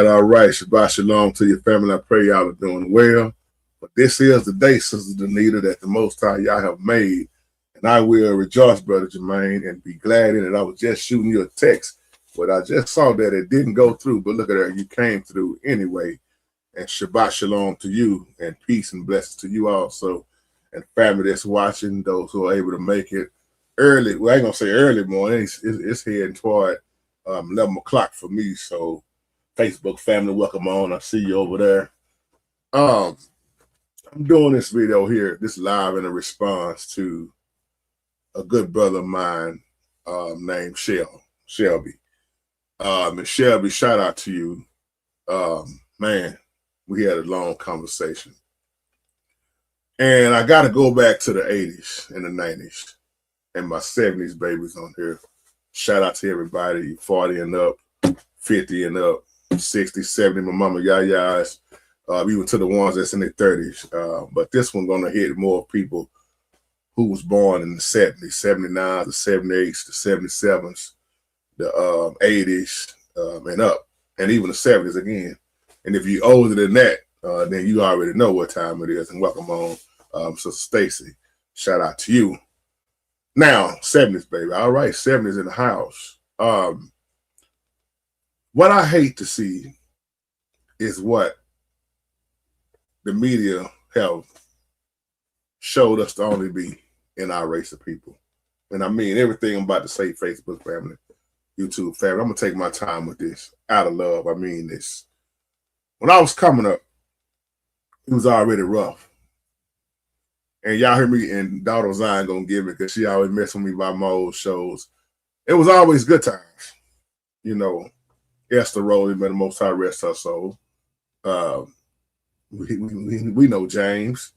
All right. Shabbat shalom to your family. I pray y'all are doing well. But this is the day, Sister Danita, that the Most High y'all have made. And I will rejoice, Brother Jermaine, and be glad in it. I was just shooting you a text, but I just saw that it didn't go through. But look at that. You came through anyway. And Shabbat shalom to you, and peace and blessings to you also. And family that's watching, those who are able to make it early. Well, I ain't going to say early morning. It's heading toward 11 o'clock for me. So, Facebook family, welcome on. I see you over there. I'm doing this video here, this live in a response to a good brother of mine named Shelby. And Shelby, shout out to you. Man, we had a long conversation. And I got to go back to the 80s and the 90s and my 70s babies on here. Shout out to everybody, 40 and up, 50 and up, 60, 70, my mama yayas, even to the ones that's in their 30s. But this one gonna hit more people who was born in the 70s, 79s, the 78s, the 77s, the 80s, and up, and even the 70s again. And if you're older than that, then you already know what time it is. And welcome on, Sister Stacy. Shout out to you. Now, 70s, baby. All right, 70s in the house. What I hate to see is what the media have showed us to only be in our race of people. And I mean everything I'm about to say, Facebook family, YouTube family. I'm going to take my time with this out of love. I mean this. When I was coming up, it was already rough. And y'all hear me, and daughter Zion going to give it because she always messing with me by my old shows. It was always good times, you know. Esther Rowley, may the Most High rest her soul. We know James,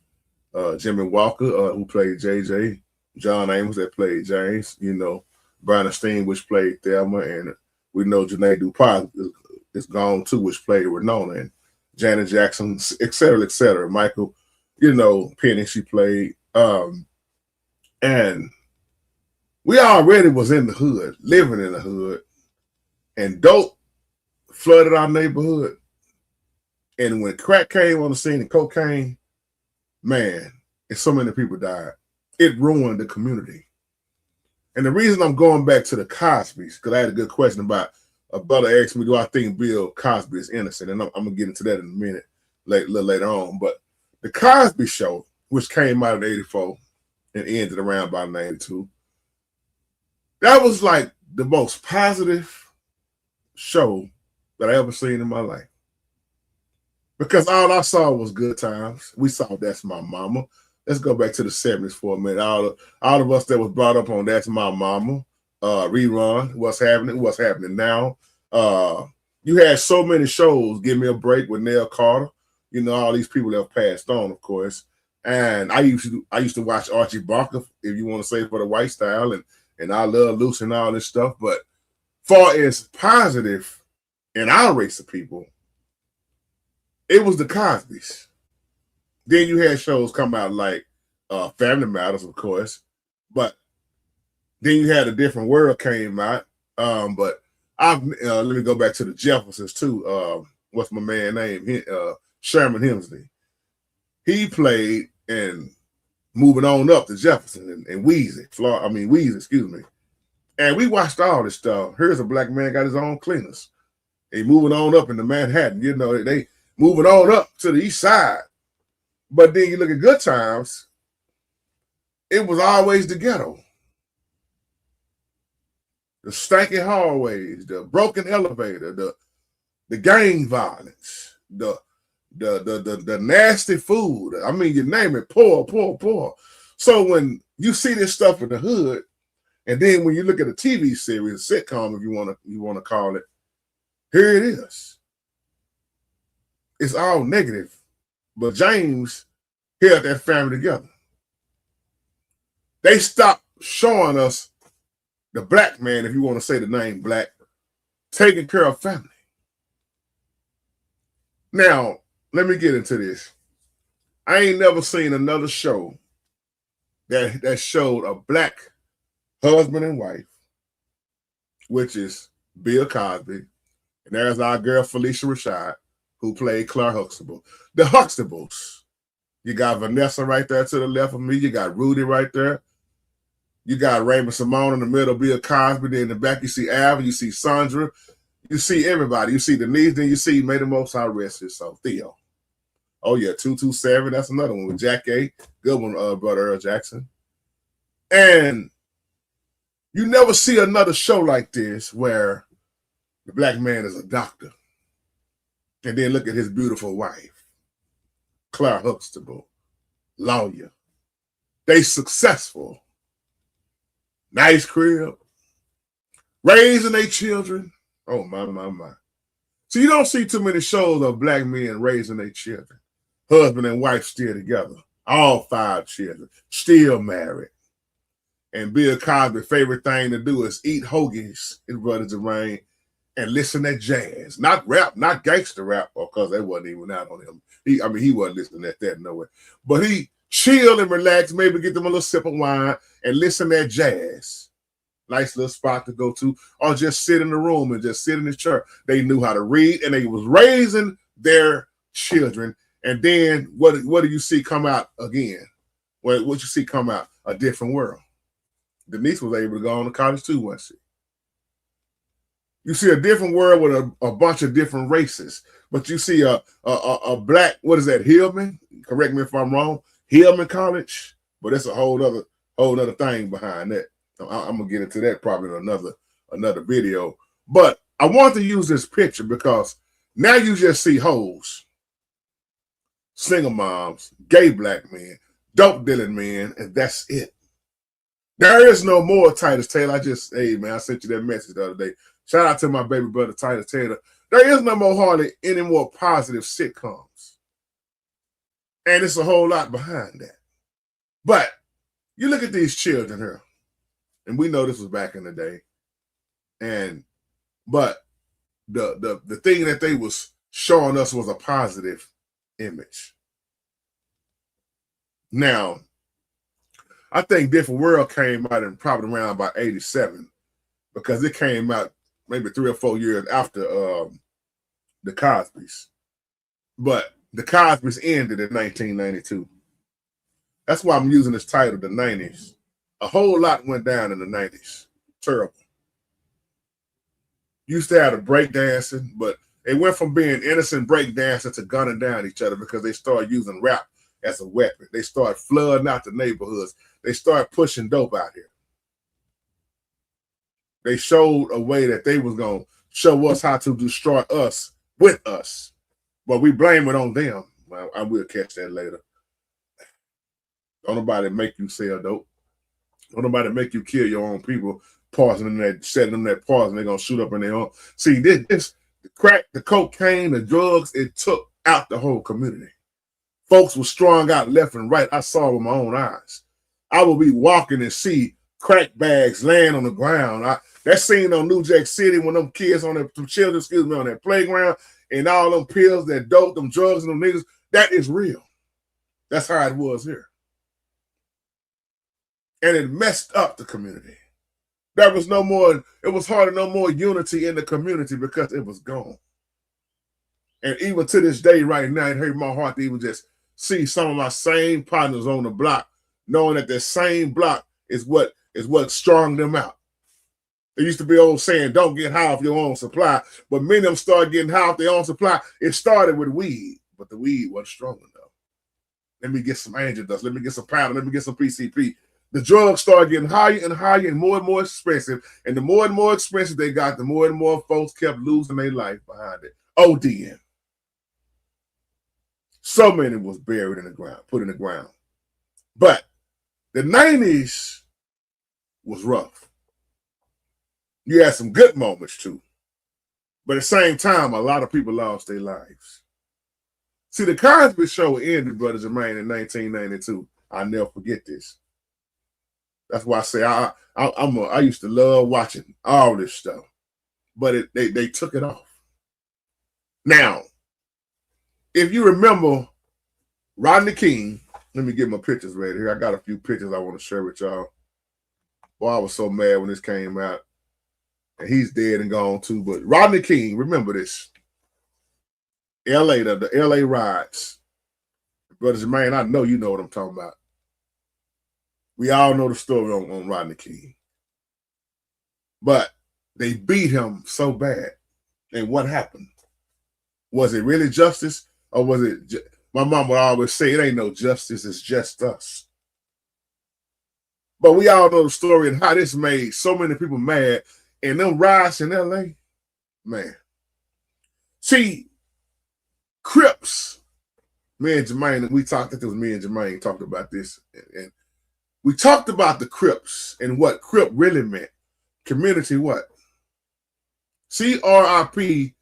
Jimmy Walker, who played JJ, John Amos that played James, you know, Brian Steen, which played Thelma, and we know Janae DuPont is gone too, which played Winona, and Janet Jackson, et cetera, et cetera. Michael, you know, Penny, she played. And we already was in the hood, living in the hood, and dope flooded our neighborhood. And when crack came on the scene and cocaine, man, and so many people died, it ruined the community. And the reason I'm going back to the Cosbys, because I had a good question about a brother asked me, do I think Bill Cosby is innocent? And I'm going to get into that in a minute, a little later on. But the Cosby Show, which came out in '84 and ended around by '92, that was like the most positive show that I ever seen in my life. Because all I saw was good times. We saw That's My Mama. Let's go back to the 70s for a minute. All of us that was brought up on That's My Mama, rerun, what's happening now. You had so many shows. Give Me a Break with Nell Carter. you know, all these people that have passed on, of course. And I used to watch Archie Barker, if you want to say, for the white style, and I love Lucy and all this stuff. But far as positive in our race of people, it was the Cosbys. Then you had shows come out like Family Matters, of course, but then you had A Different World came out. But let me go back to the Jeffersons too. What's my man name? Sherman Hemsley. He played and moving on up to Jefferson and Weezy, excuse me. And we watched all this stuff. Here's a black man got his own cleaners. He moving on up into Manhattan. You know, they moving on up to the east side. But then you look at Good Times, it was always the ghetto. The stanky hallways, the broken elevator, the gang violence, the nasty food. I mean, you name it, poor. So when you see this stuff in the hood, and then when you look at a TV series, a sitcom, if you want to call it, here it is. It's all negative. But James held that family together. They stopped showing us the black man, if you want to say the name black, taking care of family. Now, let me get into this. I ain't never seen another show that showed a black husband and wife, which is Bill Cosby, and there's our girl Felicia Rashad, who played Claire Huxtable. The Huxtables. You got Vanessa right there to the left of me. You got Rudy right there. You got Raymond Simone in the middle, Bill Cosby. Then in the back, you see Alvin, you see Sandra. You see everybody. You see Denise, then you see May the Most High rest his soul, Theo. Oh, yeah, 227. That's another one with Jack A. Good one, brother Earl Jackson. And you never see another show like this where the black man is a doctor. And then look at his beautiful wife, Claire Huxtable, lawyer. They successful. Nice crib. Raising their children. Oh, my. So you don't see too many shows of black men raising their children. Husband and wife still together. All 5 children. Still married. And Bill Cosby's favorite thing to do is eat hoagies, his brother Jermaine, and listen to jazz. Not rap, not gangster rap, because they wasn't even out on him. He wasn't listening at that nowhere. But he chill and relax, maybe get them a little sip of wine and listen to jazz. Nice little spot to go to, or just sit in the room and just sit in the chair. They knew how to read, and they was raising their children. And then what do you see come out again? What you see come out? A Different World. Denise was able to go on to college too, wasn't she? You see A Different World with a bunch of different races, but you see a black, what is that, Hillman? Correct me if I'm wrong. Hillman College, but it's a whole other thing behind that. I'm gonna get into that probably in another video. But I want to use this picture because now you just see hoes, single moms, gay black men, dope dealing men, and that's it. There is no more Titus Taylor. Hey man, I sent you that message the other day. Shout out to my baby brother Titus Taylor. There is no more hardly any more positive sitcoms. And it's a whole lot behind that. But you look at these children here, and we know this was back in the day. But the thing that they was showing us was a positive image. Now, I think Different World came out in probably around about 87, because it came out maybe 3 or 4 years after the Cosbys. But the Cosbys ended in 1992. That's why I'm using this title, the 90s. A whole lot went down in the 90s. Terrible. Used to have the breakdancing, but it went from being innocent breakdancing to gunning down each other because they started using rap as a weapon. They started flooding out the neighborhoods. They started pushing dope out here. They showed a way that they was going to show us how to destroy us with us. But we blame it on them. Well, I will catch that later. Don't nobody make you sell dope. Don't nobody make you kill your own people, pausing that, setting them that pause, and they're going to shoot up in their own. See, this the crack, the cocaine, the drugs, it took out the whole community. Folks were strung out left and right. I saw with my own eyes. I would be walking and see crack bags laying on the ground. That scene on New Jack City when them kids on their children, on their playground, and all them pills, that dope, them drugs, and them niggas, that is real. That's how it was here. And it messed up the community. There was no more, it was hardly no more unity in the community because it was gone. And even to this day right now, it hurt my heart to even just see some of my same partners on the block, knowing that the same block is what strung them out. There used to be old saying, don't get high off your own supply, but many of them started getting high off their own supply. It started with weed, but the weed wasn't strong enough. Let me get some angel dust. Let me get some powder. Let me get some PCP. The drugs started getting higher and higher and more expensive. And the more and more expensive they got, the more and more folks kept losing their life behind it. ODM. So many was buried in the ground, put in the ground. But the 90s was rough. You had some good moments too. But at the same time, a lot of people lost their lives. See, the Cosby Show ended, Brother Jermaine, in 1992. I'll never forget this. That's why I say I used to love watching all this stuff. But they took it off. Now, if you remember Rodney King, let me get my pictures ready here. I got a few pictures I want to share with y'all. Boy, I was so mad when this came out. And he's dead and gone too. But Rodney King, remember this. LA, the LA riots. Brother Jermaine, I know you know what I'm talking about. We all know the story on Rodney King. But they beat him so bad. And what happened? Was it really justice? Or was it, my mom would always say, it ain't no justice, it's just us. But we all know the story and how this made so many people mad. And them riots in LA, man. See, Crips, me and Jermaine, we talked, I think it was me and Jermaine talked about this. And we talked about the Crips and what Crip really meant. Community what? CRIP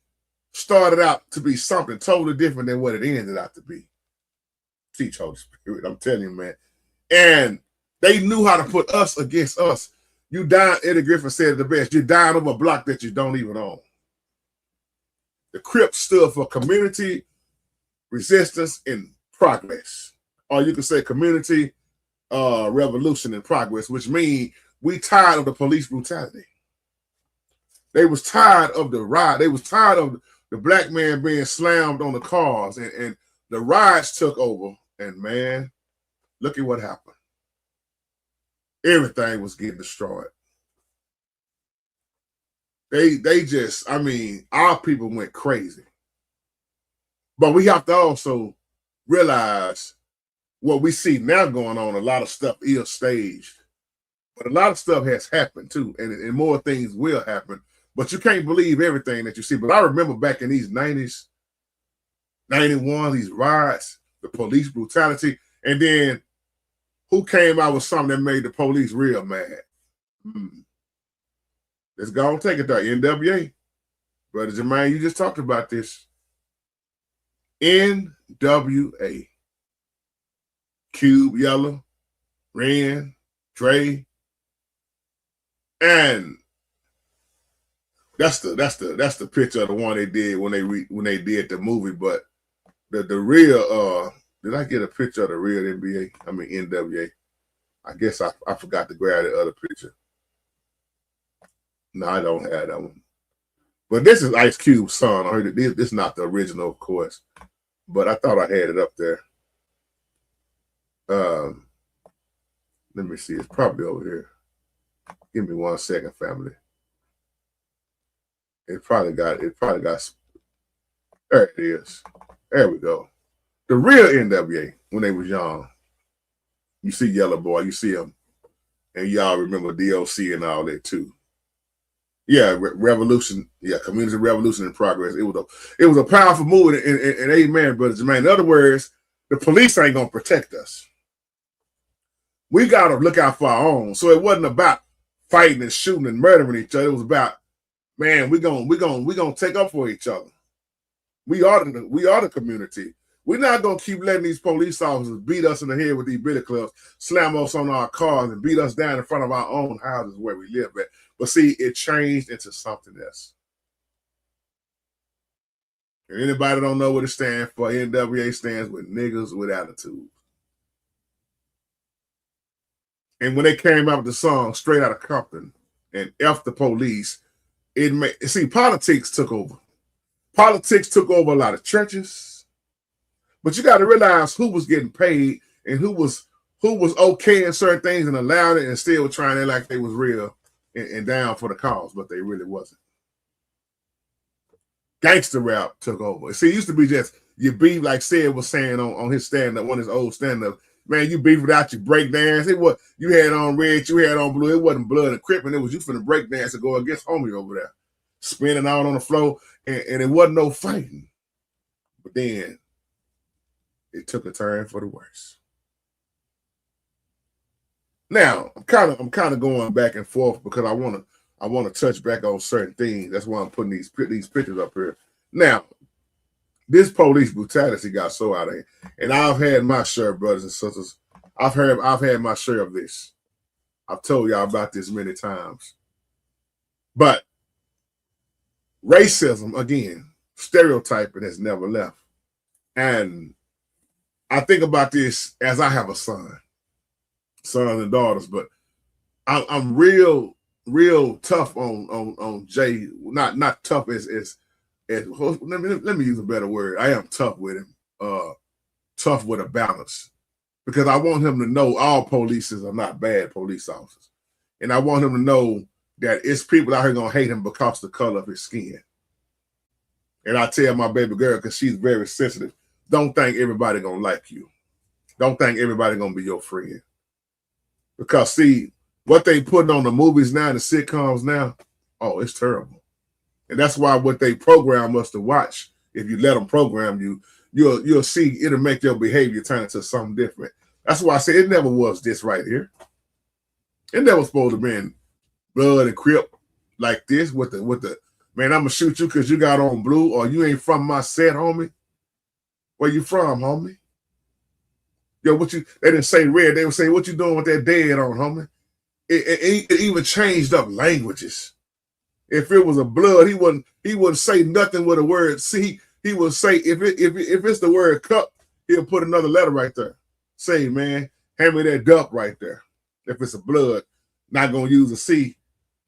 started out to be something totally different than what it ended out to be. Teach Holy Spirit, I'm telling you, man. And they knew how to put us against us. You down, Eddie Griffin said it the best, you're down over a block that you don't even own. The Crips stood for community, resistance, and progress. Or you could say community, revolution and progress, which means we tired of the police brutality. They was tired of the riot. They was tired of the black man being slammed on the cars, and the riots took over. And man, look at what happened. Everything was getting destroyed. They just, I mean, our people went crazy. But we have to also realize what we see now going on, a lot of stuff is staged. But a lot of stuff has happened too, and more things will happen. But you can't believe everything that you see. But I remember back in these 90s, 91, these riots, the police brutality, and then who came out with something that made the police real mad? Let's go and take it there. NWA. Brother Jermaine, you just talked about this. NWA. Cube, Yellow, Ren, Dre, and that's the picture of the one they did when they did the movie. But the real did I get a picture of the real NBA? I mean NWA. I guess I forgot to grab the other picture. No, I don't have that one. But this is Ice Cube's son. I heard this is not the original, of course, but I thought I had it up there. Let me see. It's probably over here. Give me 1 second, family. It probably got. There it is. There we go. The real NWA when they was young. You see Yellow Boy. You see him, and y'all remember DOC and all that too. Yeah, revolution. Yeah, community revolution in progress. It was a powerful movie, and amen, Brother Jermaine. In other words, the police ain't gonna protect us. We gotta look out for our own. So it wasn't about fighting and shooting and murdering each other. It was about, man, we gonna take up for each other. We are the community. We're not going to keep letting these police officers beat us in the head with these billy clubs, slam us on our cars, and beat us down in front of our own houses where we live at. But see, it changed into something else. And anybody don't know what it stands for, NWA stands with niggas with attitude. And when they came out with the song Straight Outta Compton and F the Police, politics took over. Politics took over a lot of churches. But you got to realize who was getting paid and who was okaying certain things and allowing it and still trying to act like they was real and down for the cause, but they really wasn't. Gangster rap took over. See, it used to be just you beef, like Sid was saying on his stand-up, one of his old stand-up. Man, you beef without your break dance. It was you had on red, you had on blue. It wasn't blood and cripping. It was you finna break dance to go against homie over there, spinning out on the floor, and it wasn't no fighting. But then it took a turn for the worse. Now I'm kind of going back and forth because I want to touch back on certain things. That's why I'm putting these pictures up here. Now, this police brutality got so out of here, and I've had my share, brothers and sisters. I've had my share of this. I've told y'all about this many times. But racism, again, stereotyping has never left. And I think about this as I have a sons and daughters, but I'm real tough on Jay. Not tough as let me use a better word. I am tough with him. Tough with a balance. Because I want him to know all police are not bad police officers. And I want him to know that it's people out here gonna hate him because of the color of his skin. And I tell my baby girl, because she's very sensitive, don't think everybody gonna like you. Don't think everybody gonna be your friend. Because see, what they putting on the movies now, the sitcoms now, oh, it's terrible. And that's why what they program us to watch, if you let them program you, you'll see it'll make your behavior turn into something different. That's why I say it never was this right here. It never supposed to have been blood and crip like this with the man, I'm gonna shoot you because you got on blue or you ain't from my set, homie. Where you from, homie? Yo, they didn't say red, they would say, what you doing with that dead on, homie? It even changed up languages. If it was a blood, he wouldn't say nothing with a word C. He would say, if it's the word cup, he'll put another letter right there. Say, man, hand me that duck right there. If it's a blood, not gonna use a C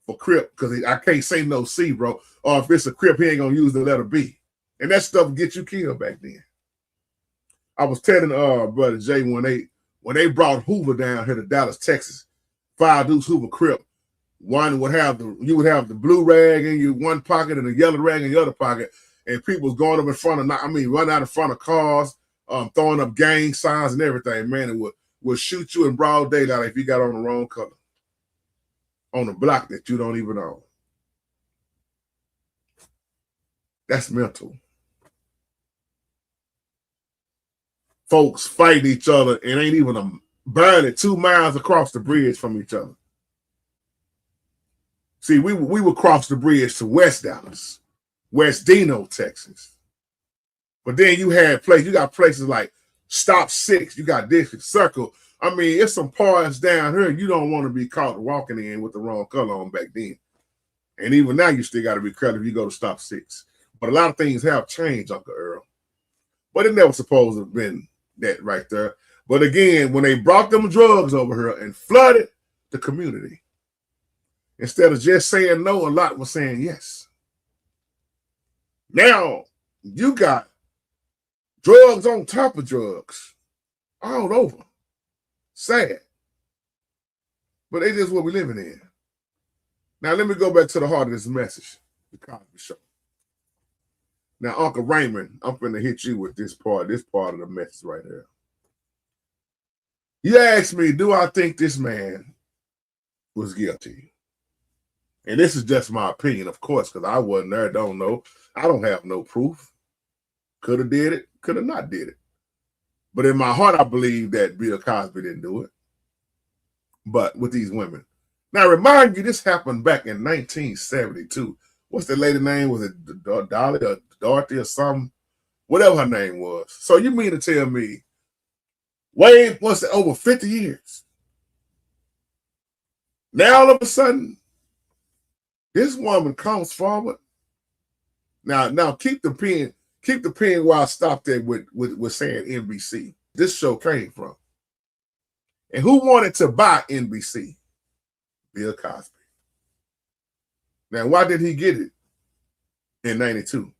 for crip, because I can't say no C, bro. Or if it's a crip, he ain't gonna use the letter B. And that stuff get you killed back then. I was telling brother Jay when they brought Hoover down here to Dallas, Texas, 5 Deuce Hoover crip. You would have the blue rag in your one pocket and the yellow rag in your other pocket, and people was going up in front of, running out in front of cars, throwing up gang signs and everything. Man, it would shoot you in broad daylight if you got on the wrong color on a block that you don't even own. That's mental. Folks fighting each other and ain't even barely 2 miles across the bridge from each other. See, we would cross the bridge to West Dallas, West Dino, Texas. But then you got places like Stop 6, you got District Circle. It's some parts down here you don't want to be caught walking in with the wrong color on back then. And even now you still got to be careful if you go to Stop 6. But a lot of things have changed, Uncle Earl. But it never supposed to have been that right there. But again, when they brought them drugs over here and flooded the community, instead of just saying no, a lot was saying yes. Now you got drugs on top of drugs all over. Sad. But it is what we're living in. Now let me go back to the heart of this message, the Cosby Show. Now, Uncle Raymond, I'm finna hit you with this part of the message right here. You asked me, do I think this man was guilty? And this is just my opinion, of course, because I wasn't there, don't know. I don't have no proof. Could have did it, could have not did it. But in my heart, I believe that Bill Cosby didn't do it. But with these women. Now, remind you, this happened back in 1972. What's the lady name? Was it Dolly or Dorothy or something? whatever her name was. So you mean to tell me, Wade was over 50 years. Now all of a sudden, this woman comes forward. Now keep the pen while I stopped there with saying NBC. This show came from. And who wanted to buy NBC? Bill Cosby. Now, why did he get it in 92?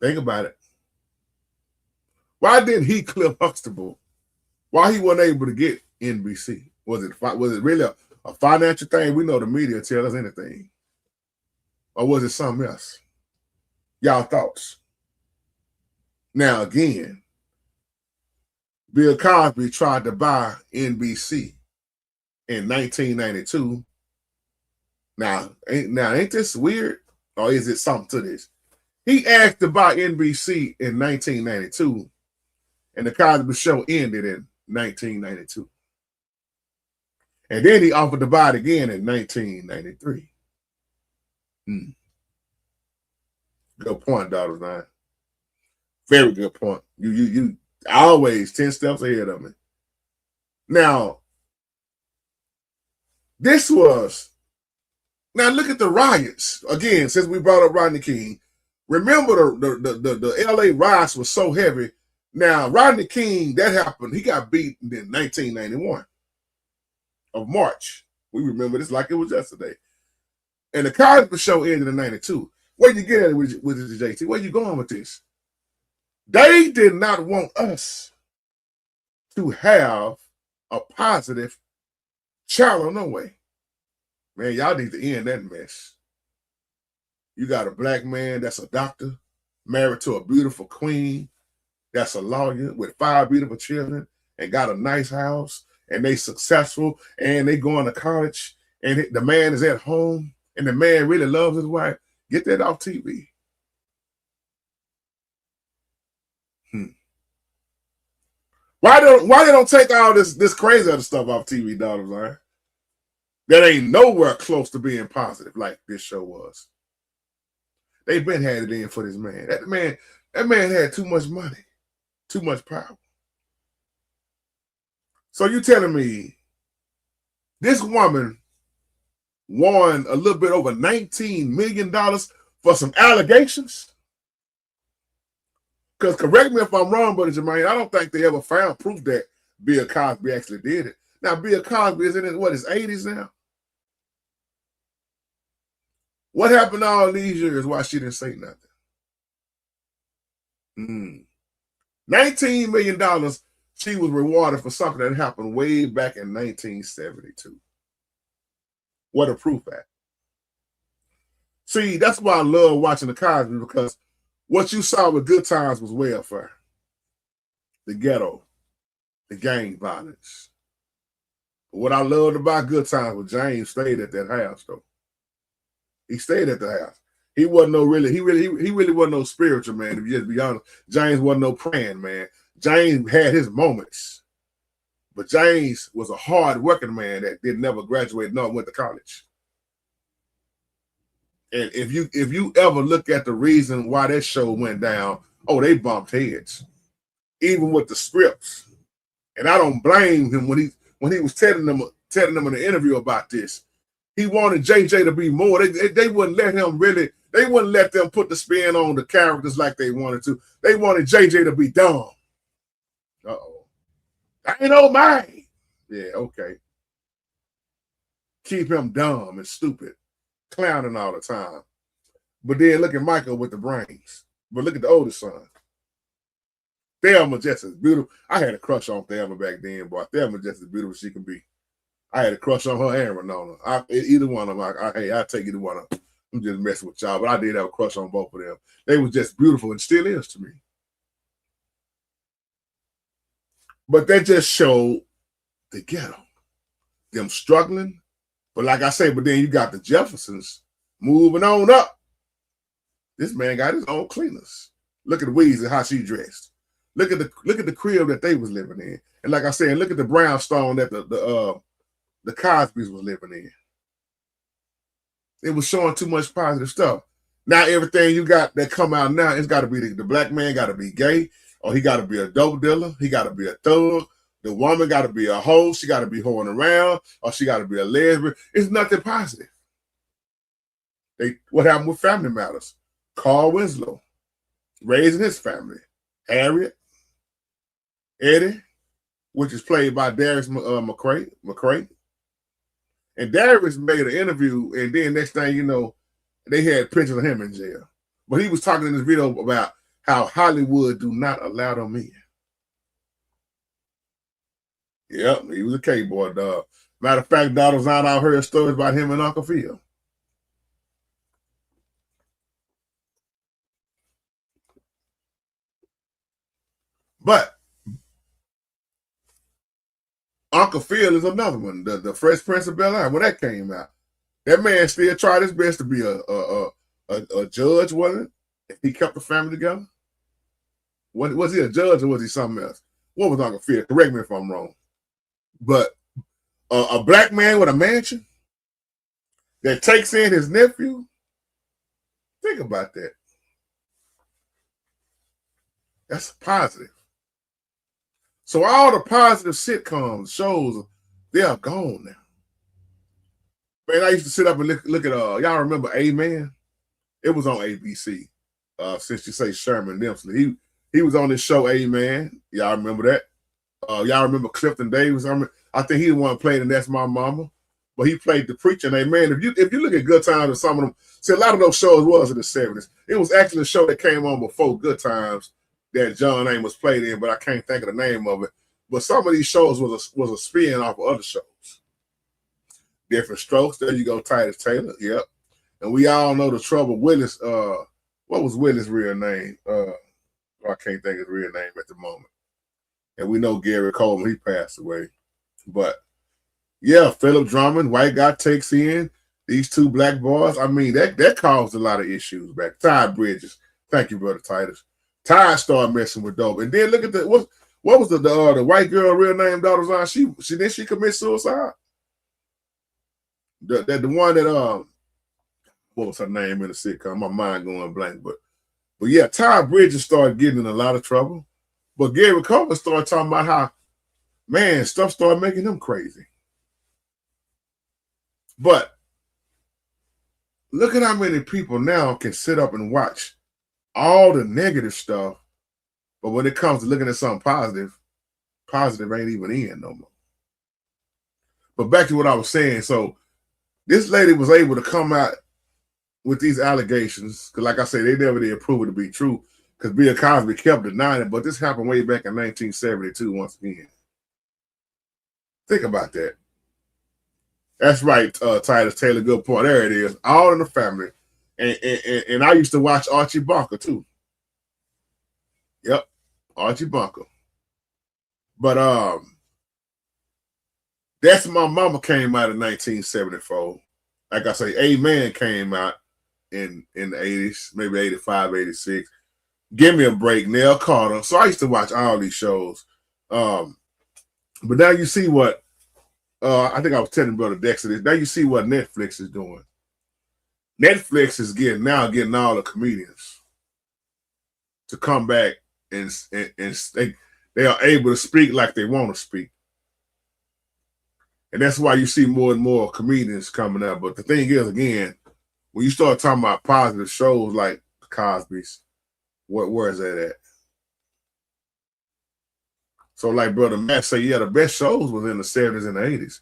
Think about it. Why didn't he, Cliff Huxtable, why he wasn't able to get NBC? Was it really a financial thing? We know the media tell us anything. Or was it something else? Y'all thoughts? Now, again, Bill Cosby tried to buy NBC in 1992. Now, ain't this weird? Or is it something to this? He asked to buy NBC in 1992, and the Cosby Show ended in 1992. And then he offered to buy it again in 1993. Good point, Daughters 9. Very good point. You always 10 steps ahead of me. Now, now look at the riots. Again, since we brought up Rodney King, remember the LA riots was so heavy. Now, Rodney King, that happened, he got beaten in 1991 of March. We remember this like it was yesterday. And the Cosby Show ended in 92. Where you get at it with this, JT? Where you going with this? They did not want us to have a positive channel, no way. Man, y'all need to end that mess. You got a black man that's a doctor, married to a beautiful queen, that's a lawyer with 5 beautiful children and got a nice house, and they successful, and they going to college, and the man is at home, and the man really loves his wife. Get that off TV. Why they don't take all this crazy other stuff off TV, Daughters, right? That ain't nowhere close to being positive like this show was. They've been had it in for this man. That man had too much money, too much power. So you telling me this woman won a little bit over $19 million for some allegations? Because correct me if I'm wrong, Brother Jermaine, I don't think they ever found proof that Bill Cosby actually did it. Now, Bill Cosby is in his 80s now? What happened all these years why she didn't say nothing? $19 million she was rewarded for something that happened way back in 1972. What a proof at. See, that's why I love watching the Cosby, because what you saw with Good Times was welfare, the ghetto, the gang violence. But what I loved about Good Times was James stayed at that house, though. He stayed at the house. He wasn't no really, he really wasn't no spiritual man, if you just be honest. James wasn't no praying man. James had his moments. But James was a hard-working man that did never graduate nor went to college. And if you ever look at the reason why that show went down, oh, they bumped heads, even with the scripts. And I don't blame him when he was telling them in the interview about this. He wanted JJ to be more. They wouldn't let him really. They wouldn't let them put the spin on the characters like they wanted to. They wanted JJ to be dumb. I ain't no man. Yeah, okay. Keep him dumb and stupid, clowning all the time. But then look at Michael with the brains. But look at the oldest son. Thelma just as beautiful. I had a crush on Thelma back then, boy. Thelma just as beautiful as she can be. I had a crush on her and Renona. Either one of them. I take either one of them. I'm just messing with y'all, but I did have a crush on both of them. They was just beautiful and still is to me. But that just showed the ghetto, them struggling. But like I say, but then you got the Jeffersons moving on up. This man got his own cleaners. Look at Weezy, how she dressed. Look at the crib that they was living in. And like I said, look at the brownstone that the Cosbys was living in. It was showing too much positive stuff. Now everything you got that come out now, it's got to be the black man got to be gay, or he got to be a dope dealer, he got to be a thug. The woman got to be a hoe, she got to be hoeing around, or she got to be a lesbian. It's nothing positive. What happened with Family Matters? Carl Winslow raising his family, Harriet, Eddie, which is played by Darius McCray. And Darius made an interview, and then next thing you know, they had pictures of him in jail. But he was talking in this video about how Hollywood do not allow them in. Yep, he was a K-boy, dog. Matter of fact, Donald Zion, I heard stories about him and Uncle Phil. But Uncle Phil is another one. The Fresh Prince of Bel-Air, when that came out, that man still tried his best to be a judge, wasn't it? He kept the family together. Was he a judge or was he something else? What was Uncle Phil? Correct me if I'm wrong. But a black man with a mansion that takes in his nephew, think about that. That's positive. So all the positive sitcoms, shows, they are gone now. Man, I used to sit up and look at y'all remember Amen? It was on ABC. Since you say Sherman Dempsey, he was on this show Amen. Y'all remember that? Y'all remember Clifton Davis? I think he the one played in That's My Mama, but he played the preacher. And Amen, if you look at Good Times and some of them, see a lot of those shows was in the 70s. It was actually a show that came on before Good Times that John Amos played in, but I can't think of the name of it. But some of these shows was a spin off of other shows. Different Strokes. There you go, Titus Taylor. Yep. And we all know the trouble. Willis. What was Willis' real name? I can't think of his real name at the moment. And we know Gary Coleman. He passed away. But yeah, Philip Drummond, white guy, takes in these two black boys. I mean, that caused a lot of issues back. Todd Bridges. Thank you, brother Titus. Todd started messing with dope. And then look at what was the white girl real name daughter's on? She commit suicide. The one that what was her name in the sitcom? My mind going blank, but yeah, Todd Bridges started getting in a lot of trouble. But Gary Coleman started talking about how, man, stuff started making him crazy. But look at how many people now can sit up and watch all the negative stuff, but when it comes to looking at something positive ain't even in no more. But back to what I was saying, so this lady was able to come out with these allegations, because like I said, they never did prove it to be true, because Bill Cosby kept denying it, but this happened way back in 1972 once again. Think about that. That's right, Titus Taylor, good point. There it is, all in the family. And I used to watch Archie Bunker too. Yep, Archie Bunker. But That's My Mama came out in 1974. Like I say, Amen came out in the 80s, maybe 85, 86. Give Me a Break, Nell Carter. So I used to watch all these shows. But now you see what I think I was telling Brother Dexter this. Now you see what Netflix is doing. Netflix is getting all the comedians to come back and they are able to speak like they want to speak. And that's why you see more and more comedians coming out. But the thing is, again, when you start talking about positive shows like Cosby's, where is that at? So like Brother Matt say, yeah, the best shows was in the 70s and the 80s.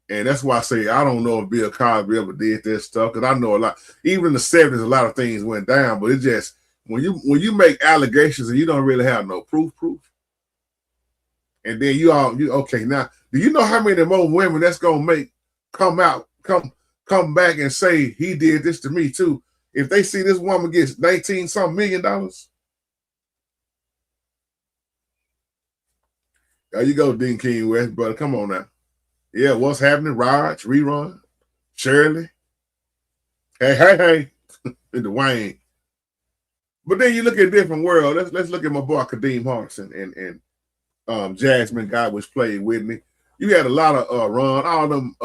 And that's why I say I don't know if Bill Cosby ever did this stuff, because I know a lot. Even in the 70s, a lot of things went down, but it just when you make allegations and you don't really have no proof, and then you okay now. Do you know how many more women that's gonna come back and say he did this to me too? If they see this woman gets $19-something million. There you go, Dean King West, brother. Come on now. Yeah, what's happening? Raj, Rerun, Shirley. Hey. And Dwayne. But then you look at a different world. Let's look at my boy Kadeem Hardison and Jasmine Guy, which played Whitney. You had a lot of Ron, all of them.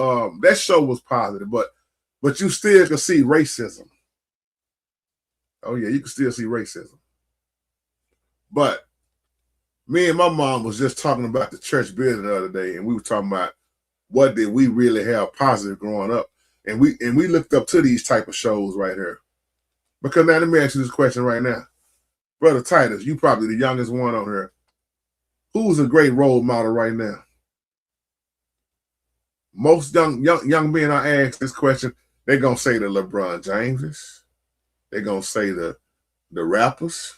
That show was positive, but you still can see racism. Oh yeah, you can still see racism. But me and my mom was just talking about the church building the other day, and we were talking about what did we really have positive growing up. And we looked up to these type of shows right here. Because now let me ask you this question right now. Brother Titus, you probably the youngest one on here. Who's a great role model right now? Most young men I ask this question, they're gonna say the LeBron Jameses. They're gonna say the rappers.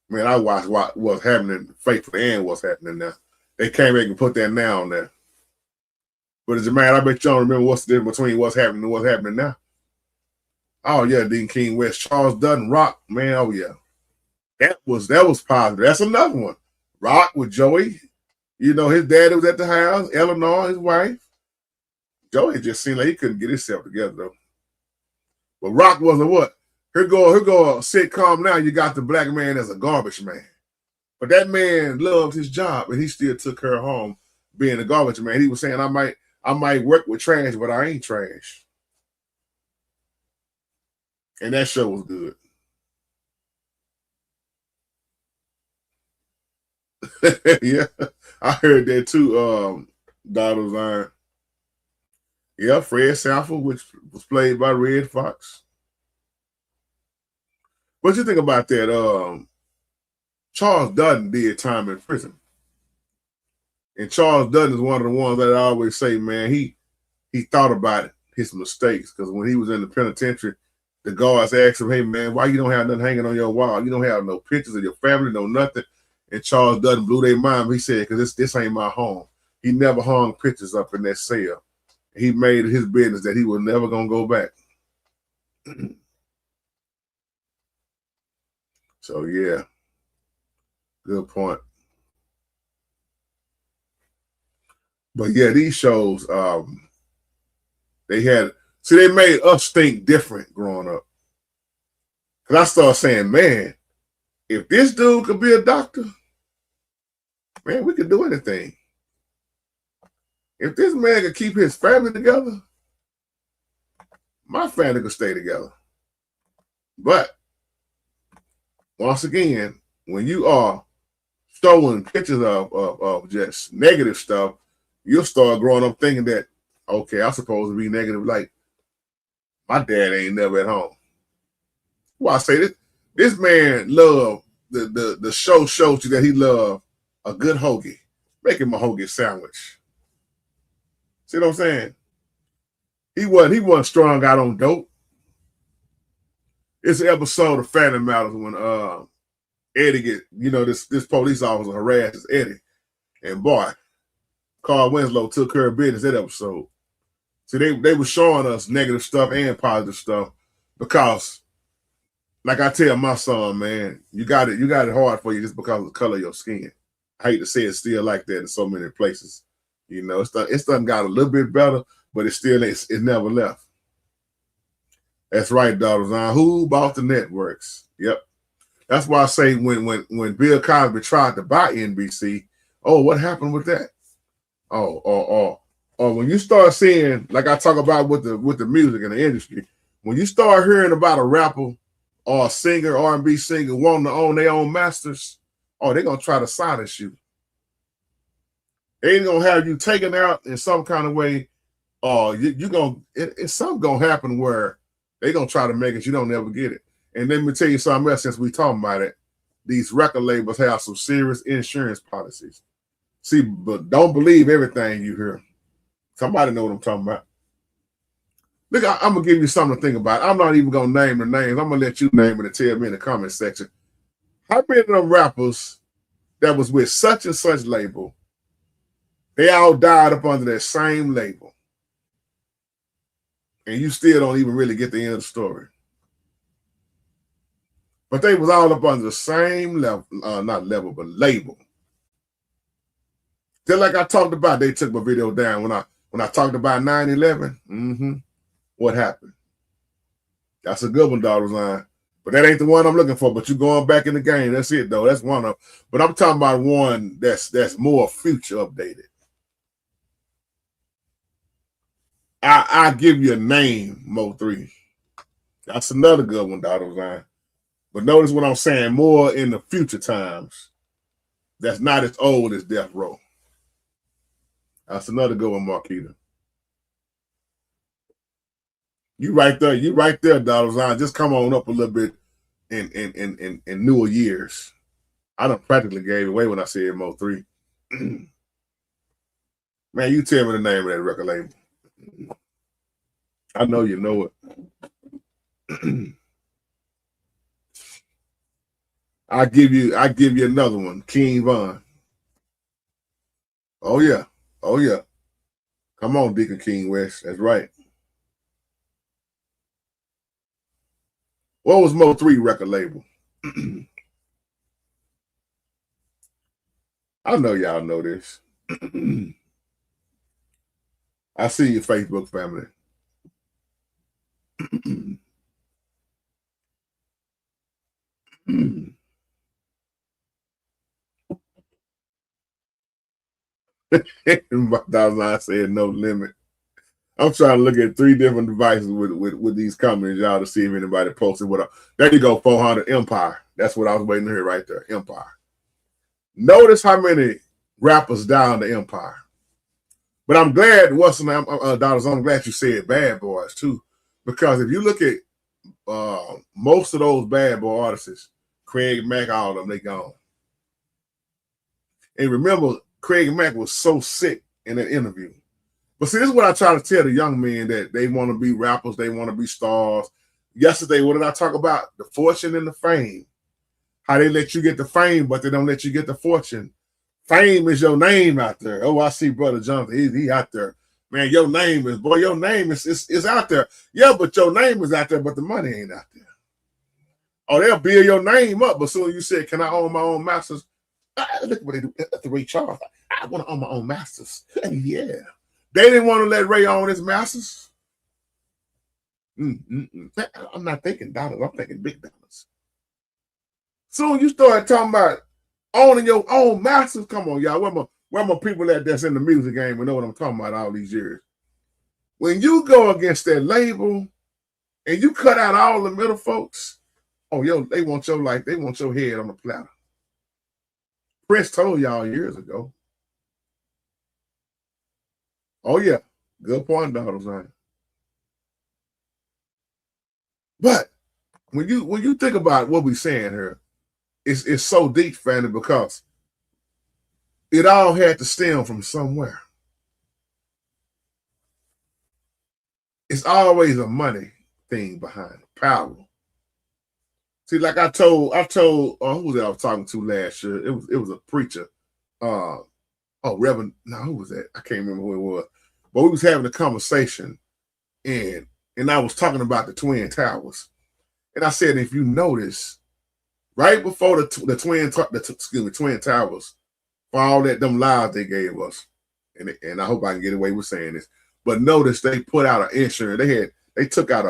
Man, I watched what's happening, Faithful and what's happening now. They came back and put that now on there. But Jermaine, I bet you don't remember what's the difference between what's happening and what's happening now. Oh yeah, Dean King West, Charles Dutton, Rock, man. Oh yeah, that was positive. That's another one. Rock with Joey. You know, his daddy was at the house. Eleanor, his wife. Joey just seemed like he couldn't get himself together though. But Rock was a what? Here go a sitcom now. You got the black man as a garbage man. But that man loved his job and he still took her home being a garbage man. He was saying, I might work with trash, but I ain't trash. And that show was good. Yeah, I heard that too, Donald Zion. Yeah, Fred Sanford, which was played by Red Fox. What you think about that? Charles Dutton did time in prison. And Charles Dutton is one of the ones that I always say, man, he thought about his mistakes. Because when he was in the penitentiary, the guards asked him, hey, man, why you don't have nothing hanging on your wall? You don't have no pictures of your family, no nothing. And Charles Dutton blew their mind. He said, because this ain't my home. He never hung pictures up in that cell. He made it his business that he was never going to go back. So, yeah, good point. But, yeah, these shows, they made us think different growing up. Because I started saying, man, if this dude could be a doctor, man, we could do anything. If this man could keep his family together, my family could stay together. But once again, when you are showing pictures of just negative stuff, you'll start growing up thinking that, okay, I'm supposed to be negative. Like, my dad ain't never at home. Well, I say this man loved the show showed you that he loved a good hoagie. Make him a hoagie sandwich. See what I'm saying? He wasn't strung out on dope. It's an episode of Family Matters when Eddie this police officer harasses Eddie. And boy, Carl Winslow took care of business that episode. See, they were showing us negative stuff and positive stuff because, like I tell my son, man, you got it hard for you just because of the color of your skin. I hate to say it's still like that in so many places. You know, it's done got a little bit better, but it never left. That's right, Donald Zion. Who bought the networks? Yep. That's why I say when Bill Cosby tried to buy NBC, oh, what happened with that? Or when you start seeing, like I talk about with the music and the industry, when you start hearing about a rapper or a singer, R&B singer wanting to own their own masters, oh, they're gonna try to silence you. They ain't gonna have you taken out in some kind of way, or it's something gonna happen where they're gonna try to make it, you don't never get it. And let me tell you something else since we talking about it. These record labels have some serious insurance policies. See, but don't believe everything you hear. Somebody know what I'm talking about. Look, I'm gonna give you something to think about. I'm not even gonna name the names. I'm gonna let you name it and tell me in the comment section. How many of them rappers that was with such and such label, they all died up under that same label? And you still don't even really get the end of the story. But they was all up under the same level, not level, but label. Just like I talked about, they took my video down when I talked about 9/11. What happened? That's a good one, Donald Zion. But that ain't the one I'm looking for. But you going back in the game. That's it, though. That's one of. But I'm talking about one that's more future updated. I give you a name, Mo3. That's another good one, Dotto Line. But notice what I'm saying, more in the future times. That's not as old as Death Row. That's another good one, Marquita. You right there, Dotto Line. Just come on up a little bit in newer years. I done practically gave away when I said Mo 3. Man, you tell me the name of that record label. I know you know it. I give you another one, King Von. Oh yeah. Oh yeah. Come on, Deacon King West. That's right. What was Mo 3 record label? I know y'all know this. I see your Facebook family. I said no limit. I'm trying to look at 3 different devices with these comments, y'all, to see if anybody posted what. There you go, 400 Empire. That's what I was waiting to hear right there, Empire. Notice how many rappers down the Empire. But I'm glad, Dollars, I'm glad you said Bad Boys too, because if you look at most of those Bad Boy artists, Craig Mack, all of them, they gone. And remember, Craig Mack was so sick in that interview. But see, this is what I try to tell the young men, that they want to be rappers, they want to be stars. Yesterday, what did I talk about? The fortune and the fame. How they let you get the fame, but they don't let you get the fortune. Fame is your name out there. Oh, I see Brother Jonathan. He out there. Man, your name is out there. Yeah, but your name is out there, but the money ain't out there. Oh, they'll build your name up, but soon as you say, can I own my own masters? Look what they do at the Ray Charles. I want to own my own masters. Yeah. They didn't want to let Ray own his masters. I'm not thinking dollars. I'm thinking big dollars. Soon you start talking about owning your own masters. Come on, y'all. Where my people that's in the music game and know what I'm talking about all these years? When you go against that label and you cut out all the middle folks, they want your life. They want your head on the platter. Prince told y'all years ago. Oh yeah, good point, Donald Zion. But when you think about what we're saying here, it's so deep, Fanny, because it all had to stem from somewhere. It's always a money thing behind it, power. See, like I told who was it I was talking to last year? It was a preacher. Reverend. No, who was that? I can't remember who it was. But we was having a conversation, and I was talking about the Twin Towers, and I said, if you notice, right before the Twin Towers, for all them lies they gave us, and I hope I can get away with saying this, but notice they put out an insurance. They took out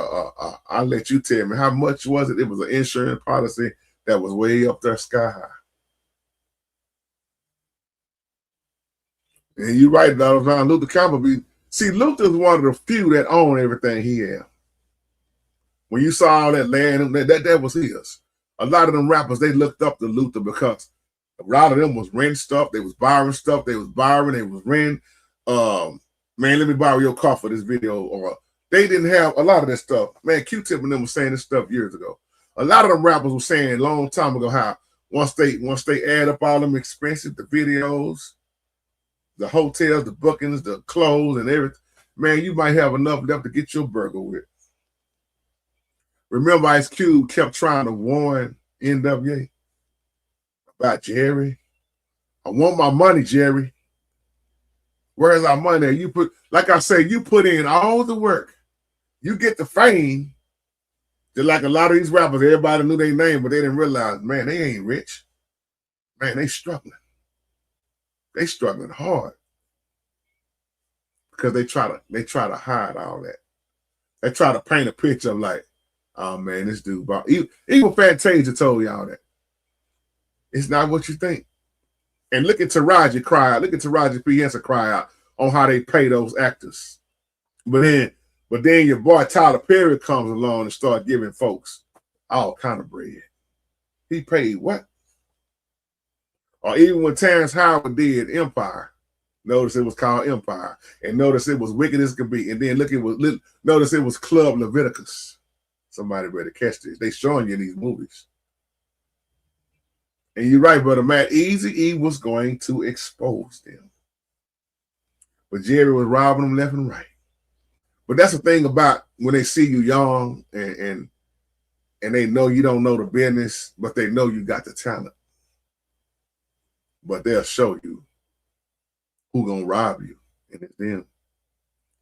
I'll let you tell me how much was it? It was an insurance policy that was way up there sky high. And you're right, Donald. Luther Campbell. See, Luther's one of the few that own everything he had. When you saw all that land, that was his. A lot of them rappers, they looked up to Luther because a lot of them was renting stuff. They was borrowing stuff. They was renting. Man, let me borrow your car for this video. Or they didn't have a lot of that stuff. Man, Q-Tip and them was saying this stuff years ago. A lot of them rappers were saying a long time ago how once they add up all them expenses, the videos, the hotels, the bookings, the clothes, and everything, man, you might have enough left to get your burger with. Remember, Ice Cube kept trying to warn NWA about Jerry. I want my money, Jerry. Where's our money? You like I say, you put in all the work. You get the fame. Just like a lot of these rappers, everybody knew their name, but they didn't realize, man, they ain't rich. Man, they struggling. They struggling hard because they try to hide all that. They try to paint a picture of like, oh man, this dude. Even Fantasia told y'all that it's not what you think. And look at Taraji cry out. Look at Taraji P. Henson cry out on how they pay those actors. But But then your boy Tyler Perry comes along and start giving folks all kind of bread. He paid what? Or even when Terrence Howard did Empire, notice it was called Empire, and notice it was wicked as could be. And then notice it was Club Leviticus. Somebody better catch this. They showing you in these movies. And you're right, brother Matt. Eazy-E was going to expose them. But Jerry was robbing them left and right. But that's the thing about when they see you young and they know you don't know the business, but they know you got the talent. But they'll show you who gonna rob you, and it's them.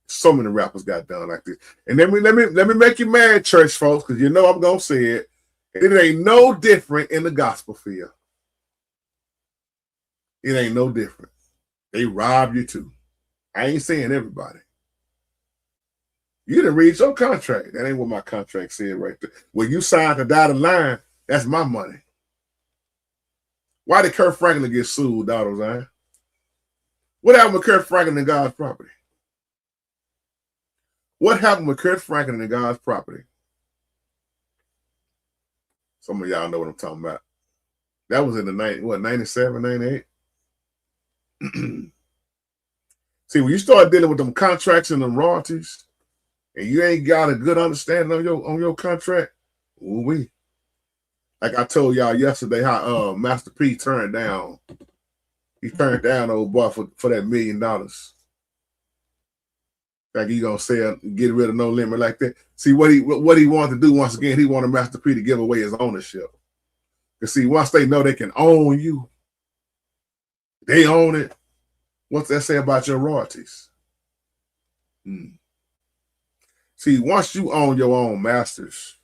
So many rappers got done like this. And let me make you mad, church folks, because you know I'm gonna say it. It ain't no different in the gospel field. It ain't no different. They rob you too. I ain't saying everybody. You didn't read your contract. That ain't what my contract said right there. When you signed the dotted line, that's my money. Why did Kurt Franklin get sued, Dotto Zion? What happened with Kurt Franklin and God's property? What happened with Kurt Franklin and God's property? Some of y'all know what I'm talking about. That was in the 97, 98? See, when you start dealing with them contracts and them royalties, and you ain't got a good understanding on your contract, ooh-wee. Like I told y'all yesterday, how Master P turned down. He turned down old boy for that $1 million. Like he gonna sell, get rid of No Limit like that. See what he wanted to do once again. He wanted Master P to give away his ownership. Cause see, once they know they can own you, they own it. What's that say about your royalties? See, once you own your own masters,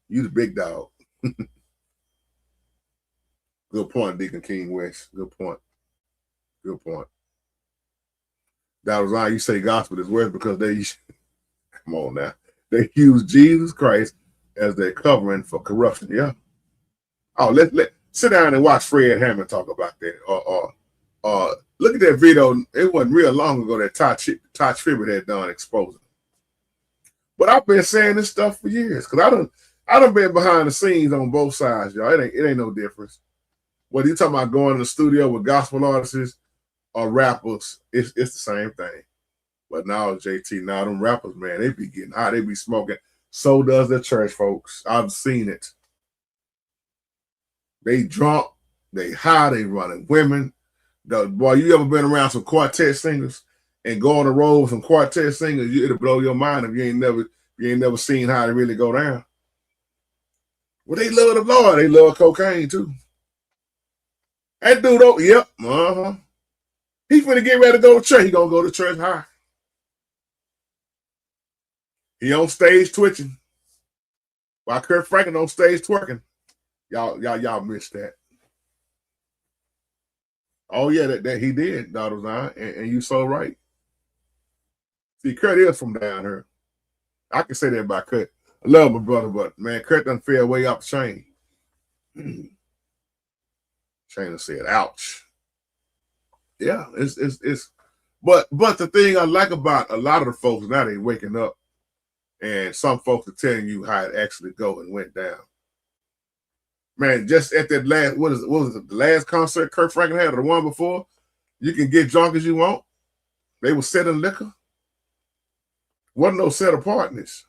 you the big dog. Good point, Deacon King West. Good point. Good point. That was why you say gospel is worse because they, come on now, they use Jesus Christ as their covering for corruption. Yeah. Oh, let sit down and watch Fred Hammond talk about that. Or look at that video. It wasn't real long ago that Todd Tribbett had done exposing. But I've been saying this stuff for years because I done been behind the scenes on both sides, y'all. It ain't no difference. Whether you talking about going to the studio with gospel artists or rappers, it's the same thing. But now, JT, now them rappers, man, they be getting high, they be smoking. So does the church, folks. I've seen it. They drunk, they high, they running women. Boy, you ever been around some quartet singers and go on the road with some quartet singers? It'll blow your mind if you ain't never seen how they really go down. Well, they love the Lord. They love cocaine too. That dude, yep, He finna get ready to go to church. He gonna go to church high. He on stage twitching. While Kurt Franklin on stage twerking. Y'all missed that. Oh yeah, that he did, Dotto Zion, and you so right. See, Kurt is from down here. I can say that about Kurt. I love my brother, but man, Kurt done fell way up the chain. Shayna said, ouch. Yeah, it's but the thing I like about a lot of the folks now, they waking up and some folks are telling you how it actually go and went down. Man, just at that last, what was it, the last concert Kurt Franklin had or the one before? You can get drunk as you want. They were selling liquor. Wasn't no set apartness.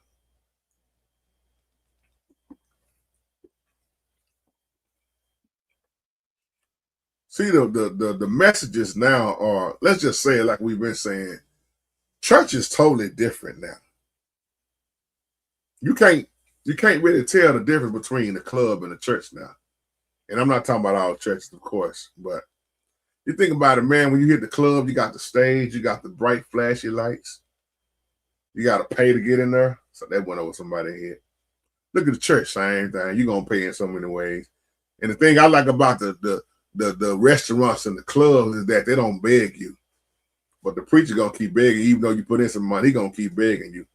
See, the messages now are, let's just say it like we've been saying, church is totally different now. You can't really tell the difference between the club and the church now. And I'm not talking about all churches, of course, but you think about it, man, when you hit the club, you got the stage, you got the bright, flashy lights. You got to pay to get in there. So that went over somebody's head. Look at the church, same thing. You're going to pay in so many ways. And the thing I like about the restaurants and the clubs is that they don't beg you. But the preacher going to keep begging, even though you put in some money, he going to keep begging you.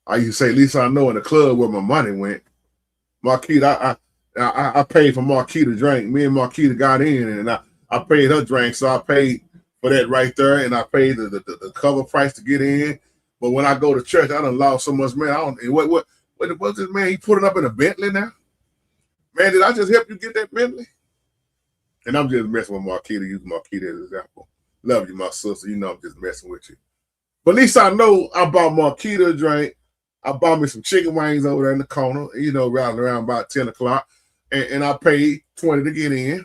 I used to say, at least I know in the club where my money went. Marquita, I paid for Marquita drink. Me and Marquita got in, and I paid her drink, so I paid for that right there, and I paid the cover price to get in. But when I go to church, I done lost so much, man. I don't. And what's this man? He put it up in a Bentley now. Man, did I just help you get that Bentley? And I'm just messing with Marquita. Use Marquita as an example. Love you, my sister. You know I'm just messing with you. But at least I know I bought Marquita a drink. I bought me some chicken wings over there in the corner, you know, around about 10 o'clock. And I paid 20 to get in.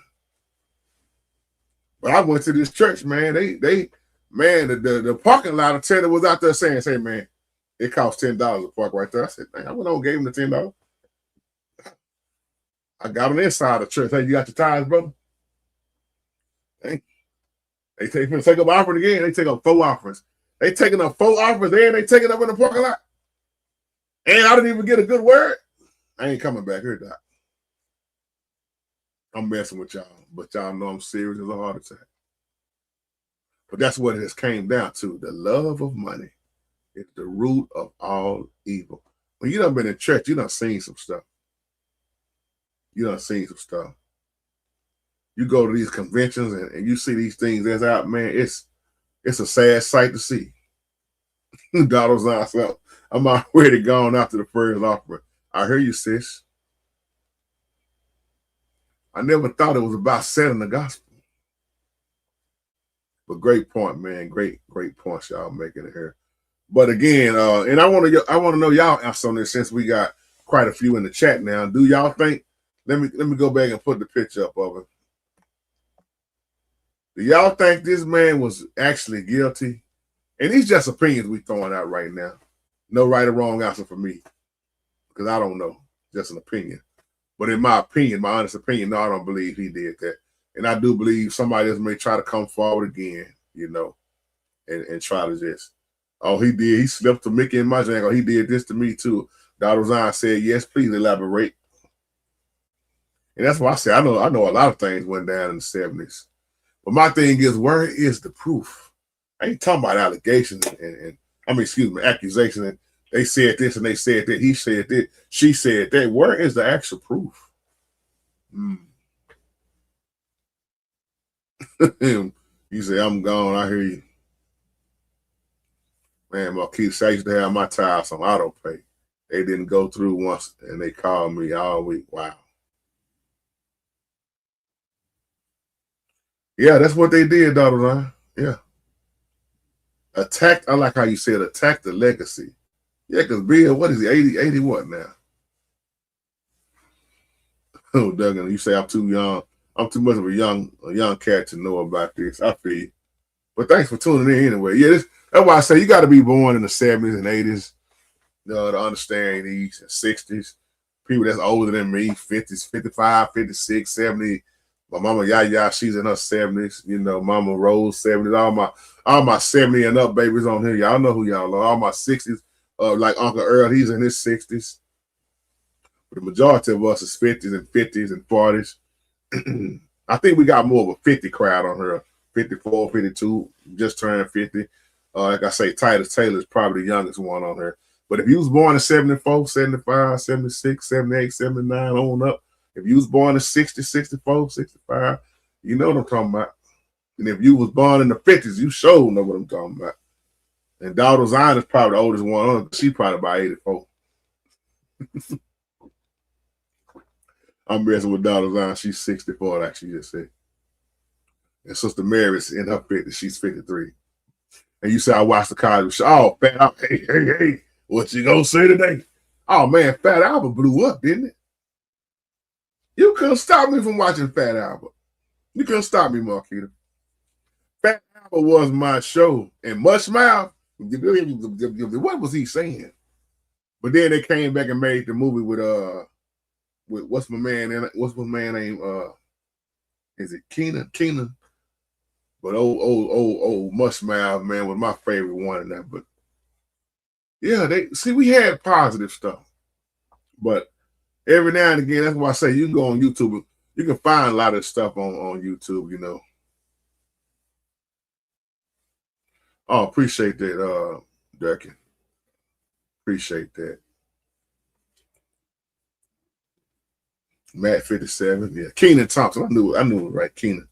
But I went to this church, man. Man, the parking lot attendant was out there saying, "Hey, man, it costs $10 to park right there." I said, "Man, I went on and gave him the $10. I got him inside the church. Hey, you got your tithes, brother?" Hey, they take up offering again. They take up 4 offerings. They taking up 4 offerings, and they taking up in the parking lot. And I didn't even get a good word. I ain't coming back here, Doc. I'm messing with y'all, but y'all know I'm serious as a heart attack. But that's what it has came down to. The love of money is the root of all evil. When you done been in church, you done seen some stuff. You done seen some stuff. You go to these conventions and you see these things that's out, man, it's a sad sight to see. Dollars on myself. I'm already gone after the first offering. I hear you, sis. I never thought it was about selling the gospel. But great point, man. Great points y'all making it here. But again, and I want to know y'all answer on this since we got quite a few in the chat now. Do y'all think? Let me go back and put the picture up of it. Do y'all think this man was actually guilty? And these just opinions we throwing out right now. No right or wrong answer for me, because I don't know. Just an opinion. But in my opinion, my honest opinion, no, I don't believe he did that. And I do believe somebody else may try to come forward again, you know, and try to just, oh, he did. He slipped to Mickey and my jangle. He did this to me too. Dr. Zion said, yes, please elaborate. And that's why I say I know a lot of things went down in the 70s. But my thing is, where is the proof? I ain't talking about allegations and accusations. And they said this and they said that. He said that. She said that. Where is the actual proof? You say, I'm gone. I hear you. Man, Marquise, I used to have my tires on auto pay. They didn't go through once, and they called me all week. Wow. Yeah, that's what they did, Dr. Ryan. Yeah. Attacked, I like how you said, attack the legacy. Yeah, because Bill, what is he, 80 what now? Oh, Duggan, you say I'm too young. I'm too much of a young cat to know about this. I feel you. But thanks for tuning in anyway. Yeah, that's why I say you got to be born in the 70s and 80s to understand these 60s. People that's older than me, 50s, 55, 56, 70. My mama Yaya, she's in her 70s. You know, Mama Rose, 70s. All my 70 and up babies on here. Y'all know who y'all are. All my 60s, like Uncle Earl, he's in his 60s. But the majority of us is 50s and 50s and 40s. I think we got more of a 50 crowd on her. 54, 52, just turned 50. Like I say, Titus Taylor is probably the youngest one on her. But if you was born in 74, 75, 76, 78, 79, on up, if you was born in 60, 64, 65, you know what I'm talking about. And if you was born in the 50s, you sure know what I'm talking about. And Daughter Zion is probably the oldest one on. She probably about 84. I'm messing with Daughter Zion. She's 64, like she just said. And Sister Mary's in her 50s. She's 53. And you say, I watched the college show. Oh, Fat Albert. Hey. What you gonna say today? Oh, man, Fat Albert blew up, didn't it? You couldn't stop me from watching Fat Albert. You couldn't stop me, Marquita. Fat Albert was my show. And Mush Mouth, what was he saying? But then they came back and made the movie with what's my man name? Is it Keenan? But old Mush Mouth, man, was my favorite one in that. But yeah, we had positive stuff. But every now and again, that's why I say you can go on YouTube. You can find a lot of stuff on YouTube, you know. Oh, appreciate that, Durkin. Appreciate that. Matt 57. Yeah. Keenan Thompson. I knew it right, Keenan.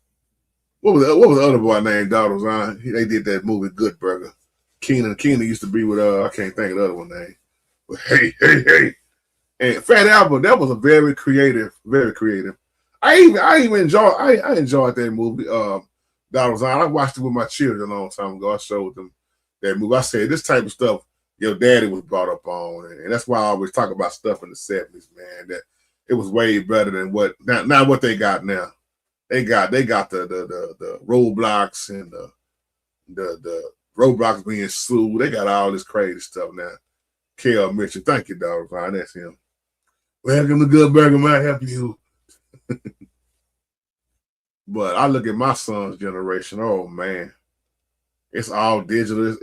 what was the other boy named Donald Zion? They did that movie Good Burger. Keenan used to be with I can't think of the other one name. But hey. And Fat Albert, that was a very creative, very creative. I enjoyed that movie. Donald Zion. I watched it with my children a long time ago. I showed them that movie. I said this type of stuff your daddy was brought up on, and that's why I always talk about stuff in the 70s, man. That it was way better than what now what they got now. They got the roadblocks and the roadblocks being sued. They got all this crazy stuff now. Kel Mitchell, thank you, Donald Zion. That's him. Welcome to Good Burger, might help you. But I look at my son's generation. Oh man, it's all digital.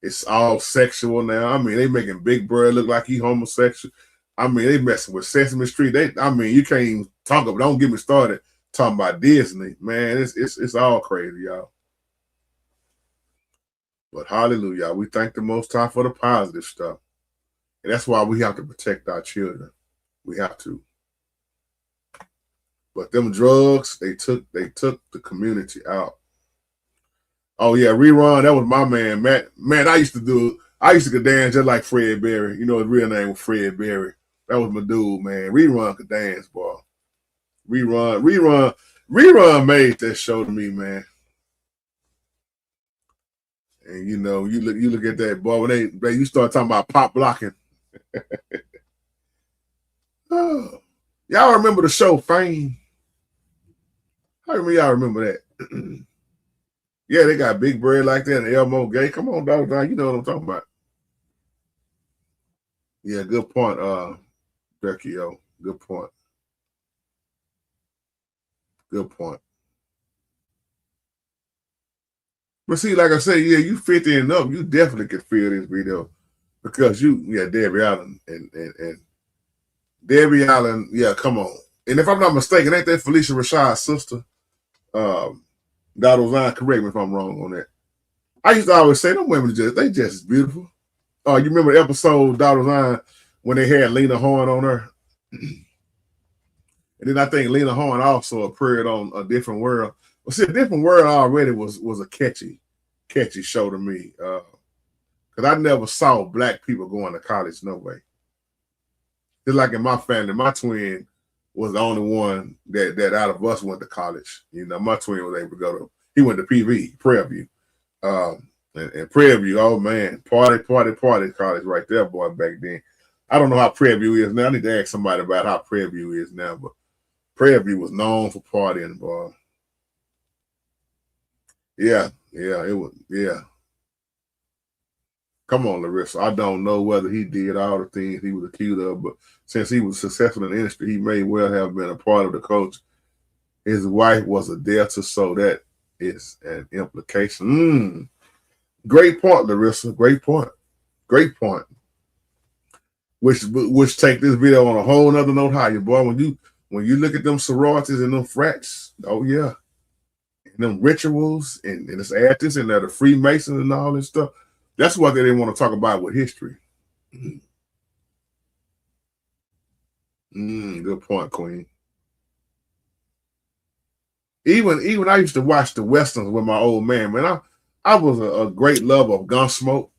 It's all sexual now. I mean, they making Big Bird look like he homosexual. I mean, they messing with Sesame Street. I mean, you can't even talk about. Don't get me started talking about Disney, man. It's all crazy, y'all. But hallelujah, we thank the Most High for the positive stuff, and that's why we have to protect our children. We have to. But them drugs, they took the community out. Oh yeah, Rerun, that was my man, Matt. Man, I used to dance just like Fred Berry. You know his real name was Fred Berry. That was my dude, man. Rerun could dance, boy. Rerun made that show to me, man. And you know, you look at that, boy, when you start talking about pop blocking. Oh, y'all remember the show Fame? How many of y'all remember that? Yeah, they got Big Bird like that and Elmo Gay. Come on, dog, you know what I'm talking about. Yeah, good point, Becky. Good point. Good point. But see, like I said, yeah, you 50 and up, you definitely could feel this video because Debbie Allen and Debbie Allen, yeah, come on. And if I'm not mistaken, ain't that Felicia Rashad's sister? Donald Zion, correct me if I'm wrong on that. I used to always say, them women they just as beautiful. You remember the episode Donald Zion when they had Lena Horne on her? And then I think Lena Horne also appeared on A Different World. Well, see, A Different World already was a catchy show to me. Because I never saw black people going to college, no way. Just like in my family, my twin was the only one that out of us went to college. You know, my twin was able to go he went to Prairie View. And Prairie View, oh man, party college right there, boy, back then. I don't know how Prairie View is now. I need to ask somebody about how Prairie View is now, but Prairie View was known for partying, boy. Yeah, it was, yeah. Come on, Larissa. I don't know whether he did all the things he was accused of, but since he was successful in the industry, he may well have been a part of the culture. His wife was a debtor, so that is an implication. Great point, Larissa. Great point. Which take this video on a whole nother note higher, boy. When you look at them sororities and them frats, oh yeah, and them rituals and it's add this and the Freemasons and all this stuff. That's what they didn't want to talk about with history. Good point, Queen. Even I used to watch the westerns with my old man. Man, I was a great lover of Gunsmoke.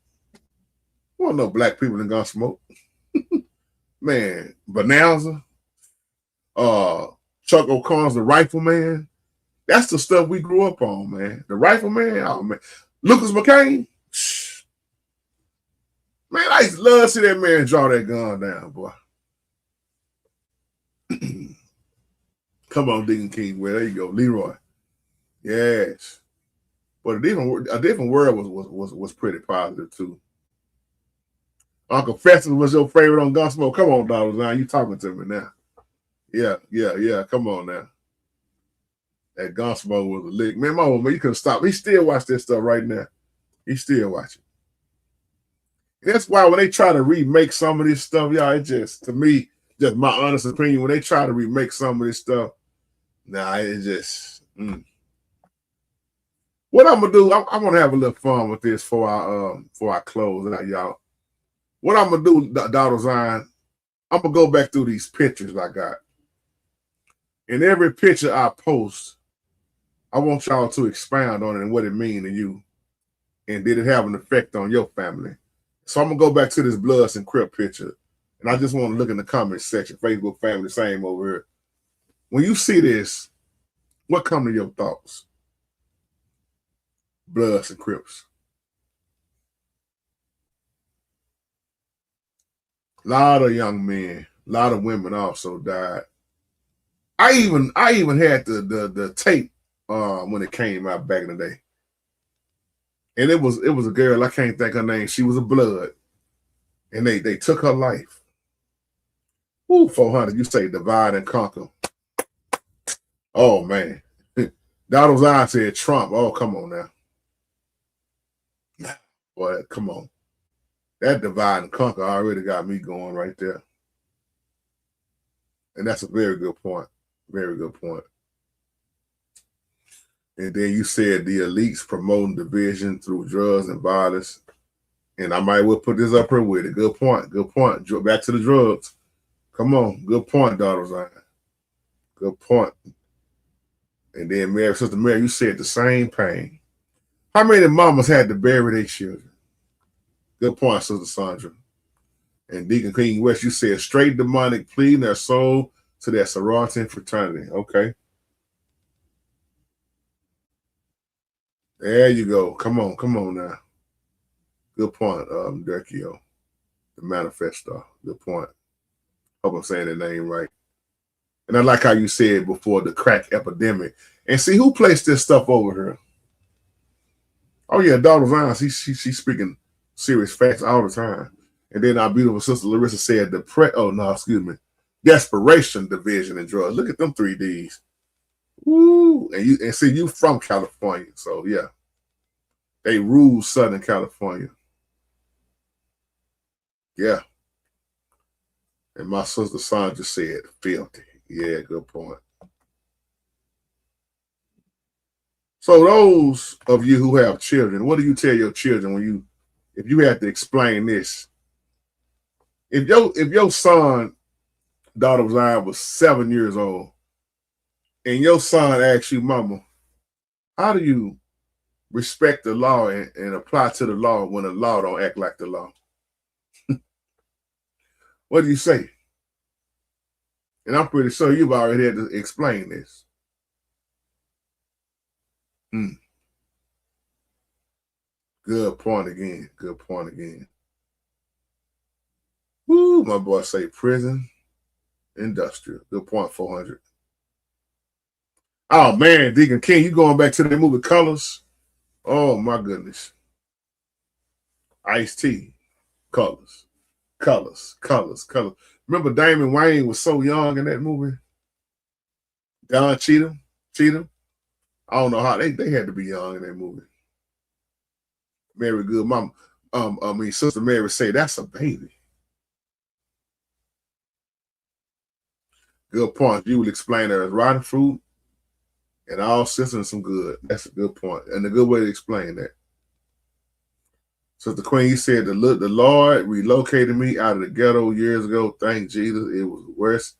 Well, no black people in Gunsmoke. Man, Bonanza, Chuck O'Connor's The Rifleman. That's the stuff we grew up on, man. The Rifleman, oh man. Lucas McCain. Man, I used to love to see that man draw that gun down, boy. Come on, Deacon King. Well, there you go, Leroy. Yes, but a different world was pretty positive too. Uncle Festus was your favorite on Gunsmoke. Come on, Donald Zion, you talking to me now? Yeah. Come on now. That Gunsmoke was a lick, man. My old man, you couldn't stop. He still watch this stuff right now. He still watching. That's why when they try to remake some of this stuff, y'all, it just, to me, just my honest opinion, when they try to remake some of this stuff, it just. What I'm gonna do, I'm gonna have a little fun with this before I close out, y'all. What I'm gonna do, Donald Zion, I'm gonna go back through these pictures I got. In every picture I post, I want y'all to expound on it and what it means to you. And did it have an effect on your family? So I'm going to go back to this Bloods and Crip picture. And I just want to look in the comment section. Facebook family, same over here. When you see this, what come to your thoughts? Bloods and Crips. A lot of young men, a lot of women also died. I even had the tape when it came out back in the day. And it was a girl, I can't think her name. She was a Blood. And they took her life. Ooh, 400, you say divide and conquer. Oh, man. Donald Zion said Trump. Oh, come on now. Boy, come on. That divide and conquer already got me going right there. And that's a very good point. Very good point. And then you said the elites promoting division through drugs and violence. And I might well put this up here with it. Good point. Good point. Back to the drugs. Come on. Good point, Donald Zion. Good point. And then Mary, Sister Mary, you said the same pain. How many mamas had to bury their children? Good point, Sister Sandra. And Deacon King West, you said straight demonic pleading their soul to their sorority and fraternity. Okay. There you go. Come on now. Good point, Derkio, the manifesto. Good point. Hope I'm saying the name right. And I like how you said before the crack epidemic. And see who placed this stuff over here. Oh yeah, Daughter Zion. She's speaking serious facts all the time. And then our beautiful sister Larissa said desperation, division, and drugs. Look at them 3Ds. Woo! And see you from California, so yeah, they rule Southern California. Yeah. And my sister Sandra said filthy. Yeah, good point. So those of you who have children, what do you tell your children if you had to explain this? If your son, daughter Zion, was 7 years old, and your son asks you, Mama, how do you respect the law and apply to the law when the law don't act like the law? What do you say? And I'm pretty sure you've already had to explain this. Good point again. Good point again. Woo, my boy say prison, industrial. Good point, 400. Oh, man, Deacon King, you going back to the movie Colors? Oh, my goodness. Ice-T, Colors. Remember Damon Wayne was so young in that movie? Don Cheadle? I don't know how they had to be young in that movie. Mary Good Mama. Sister Mary say that's a baby. Good point. You would explain her as rotten fruit and all systems some good. That's a good point. And a good way to explain that. Sister Queen, you said the Lord relocated me out of the ghetto years ago. Thank Jesus. It was worse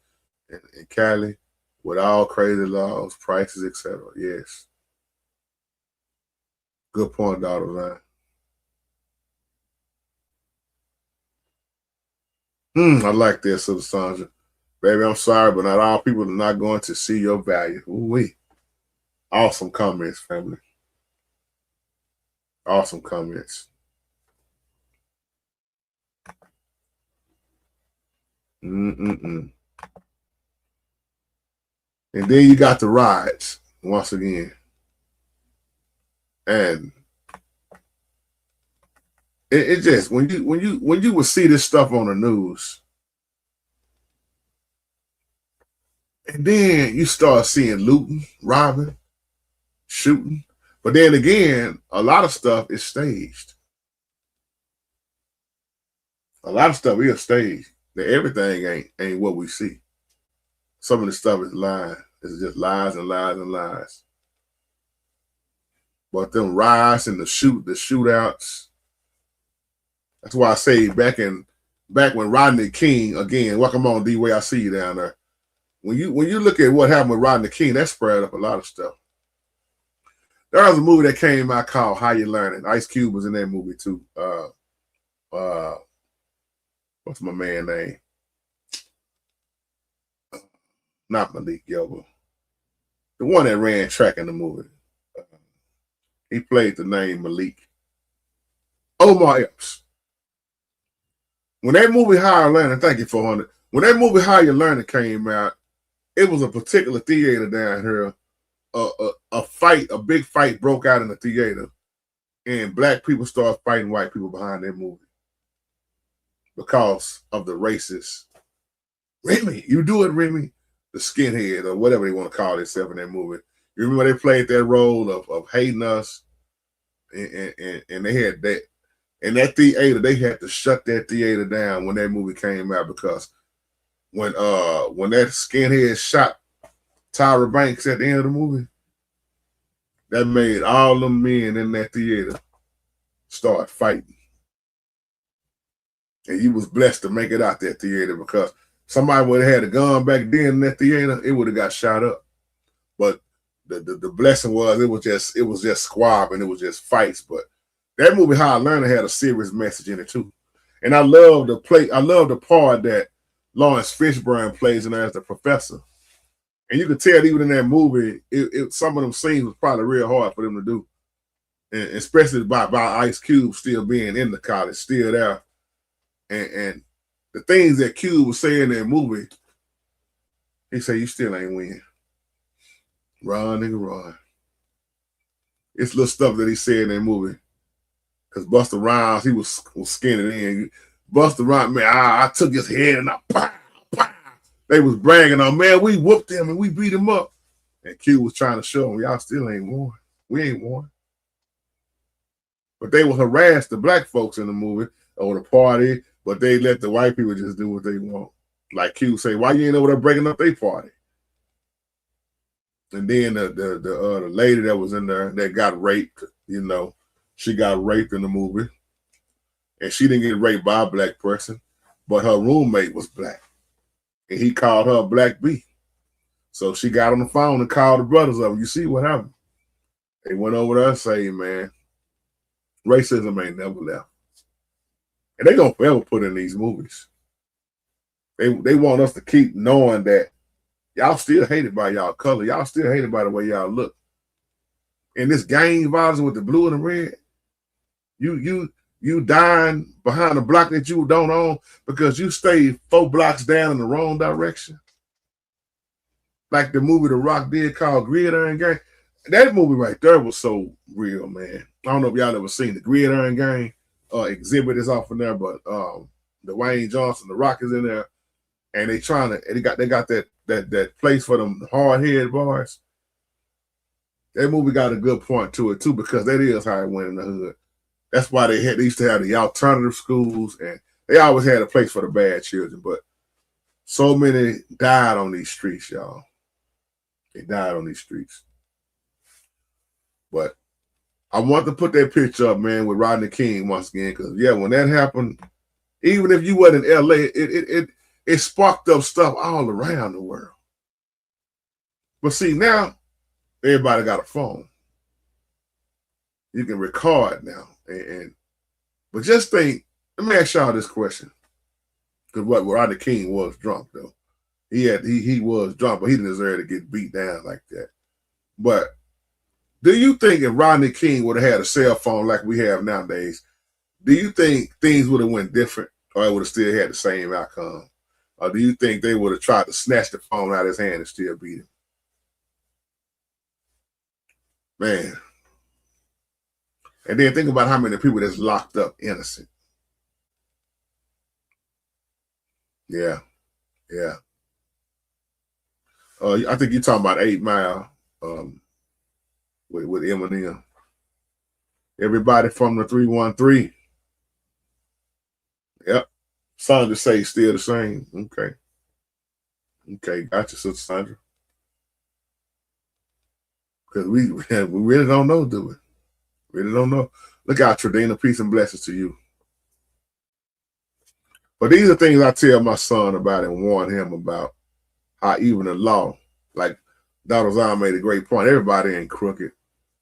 in Cali with all crazy laws, prices, etc. Yes. Good point, daughter line. I like that, Sister Sandra. Baby, I'm sorry, but not all people are not going to see your value. Ooh-wee. Awesome comments, family. Awesome comments. And then you got the riots once again. And it just when you would see this stuff on the news, and then you start seeing looting, robbing, shooting. But then again, a lot of stuff is staged. A lot of stuff is staged. Everything ain't what we see. Some of the stuff is lies. It's just lies and lies and lies. But them riots and the shootouts. That's why I say back when Rodney King, again, welcome on D-Way, I see you down there. When you look at what happened with Rodney King, that spread up a lot of stuff. There was a movie that came out called How You Learning. Ice Cube was in that movie too. What's my man name? Not Malik Yoba. The one that ran track in the movie. He played the name Malik. Omar Epps. When that movie How You Learning, thank you 400. When that movie How You Learning came out, it was a particular theater down here. A big fight broke out in the theater, and black people started fighting white people behind that movie because of the racist Remy. You do it, Remy, the skinhead or whatever they want to call themselves in that movie. You remember they played that role of hating us, and they had that. In that theater, they had to shut that theater down when that movie came out because when that skinhead shot Tyra Banks at the end of the movie, that made all them men in that theater start fighting. And you was blessed to make it out that theater because somebody would have had a gun back then in that theater, it would have got shot up. But the blessing was it was just squabbling, it was just fights. But that movie How I Learned had a serious message in it too. And I love the part that Lawrence Fishburne plays in there as the professor. And you could tell even in that movie, some of them scenes was probably real hard for them to do. And especially by Ice Cube still being in the college, still there. And the things that Cube was saying in that movie, he said, you still ain't win. Run, nigga, run. It's little stuff that he said in that movie. Because Busta Rhymes, he was skinning in. Busta Rhymes, man, I took his head and I pow. They was bragging on, man, we whooped him and we beat him up. And Q was trying to show him, y'all still ain't won. We ain't won. But they would harass the black folks in the movie or the party, but they let the white people just do what they want. Like Q say, why you ain't over there breaking up their party? And then the lady that was in there that got raped, you know, she got raped in the movie. And she didn't get raped by a black person, but her roommate was black. And he called her Black B. So she got on the phone and called the brothers up. You see what happened? They went over there and say, man, racism ain't never left. And they gonna forever put in these movies. They want us to keep knowing that y'all still hated by y'all color. Y'all still hated by the way y'all look. And this gang violence with the blue and the red, you dying behind a block that you don't own because you stayed 4 blocks down in the wrong direction. Like the movie The Rock did called Gridiron Gang. That movie right there was so real, man. I don't know if y'all ever seen the Gridiron Gang. Exhibit is off in there, but Dwayne Johnson, The Rock is in there, and they got that place for them hard head boys. That movie got a good point to it too, because that is how it went in the hood. That's why they used to have the alternative schools, and they always had a place for the bad children. But so many died on these streets, y'all. They died on these streets. But I want to put that picture up, man, with Rodney King once again, because yeah, when that happened, even if you wasn't in LA, it sparked up stuff all around the world. But see, now everybody got a phone. You can record now. But just think, let me ask y'all this question. Because what Rodney King was drunk though. He was drunk, but he didn't deserve to get beat down like that. But do you think if Rodney King would have had a cell phone like we have nowadays, do you think things would have went different, or it would have still had the same outcome? Or do you think they would have tried to snatch the phone out of his hand and still beat him? Man. And then think about how many people that's locked up innocent. Yeah. Yeah. I think you're talking about 8 Mile with Eminem. Everybody from the 313. Yep. Sandra say still the same. Okay. Okay, gotcha, Sister Sandra. Because we really don't know, do we? Really don't know. Look out, Tradena. Peace and blessings to you. But these are things I tell my son about and warn him about. How even the law, like Donald Zion made a great point, everybody ain't crooked.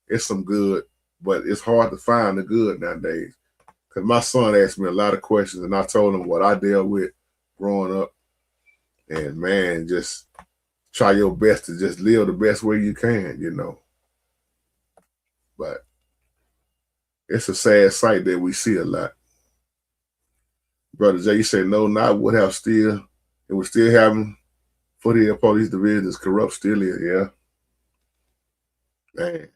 It's some good, but it's hard to find the good nowadays. Because my son asked me a lot of questions, and I told him what I dealt with growing up. And man, just try your best to just live the best way you can, you know. But it's a sad sight that we see a lot. Brother Jay, you said no, not would have still, it was still having Foothill Police Division is corrupt still is, yeah. Man.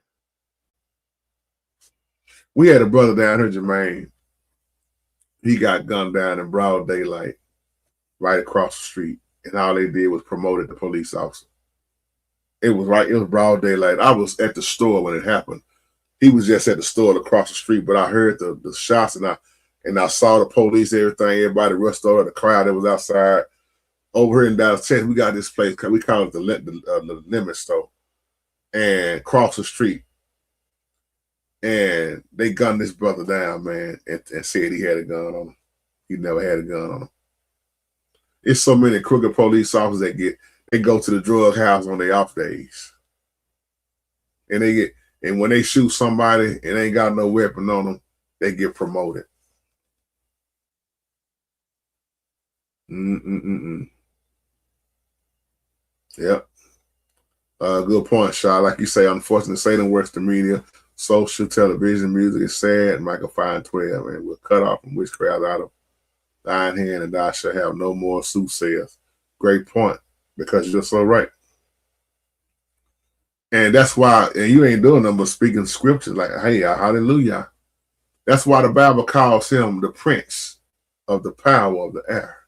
We had a brother down here, Jermaine. He got gunned down in broad daylight right across the street. And all they did was promoted the police officer. It was broad daylight. I was at the store when it happened. He was just at the store across the street, but I heard the shots and I saw the police, everything, everybody rushed over, the crowd that was outside. Over here in Dallas, Texas, we got this place, we call it the limit store, and across the street. And they gunned this brother down, man, and said he had a gun on him. He never had a gun on him. It's so many crooked police officers that they go to the drug house on their off days. And when they shoot somebody and ain't got no weapon on them, they get promoted. Yep. Good point, Shaw. Like you say, unfortunately, Satan works the media. Social, television, music is sad. Michael 5:12, and we're cut off from witchcraft out of thine hand, and thou shalt have no more soothsayers. Great point, because you're so right. And that's why, and you ain't doing nothing but speaking scriptures like, hey, hallelujah. That's why the Bible calls him the prince of the power of the air.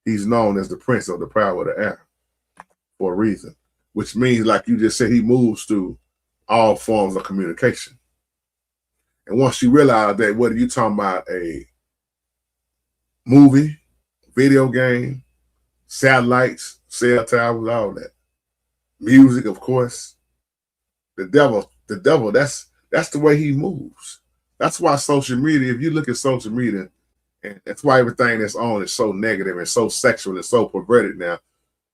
He's known as the prince of the power of the air for a reason, which means, like you just said, he moves through all forms of communication. And once you realize that, whether you're talking about a movie, video game, satellites, cell towers, all that, music, of course, the devil, that's the way he moves. That's why social media, if you look at social media, and that's why everything that's on is so negative and so sexual and so perverted now,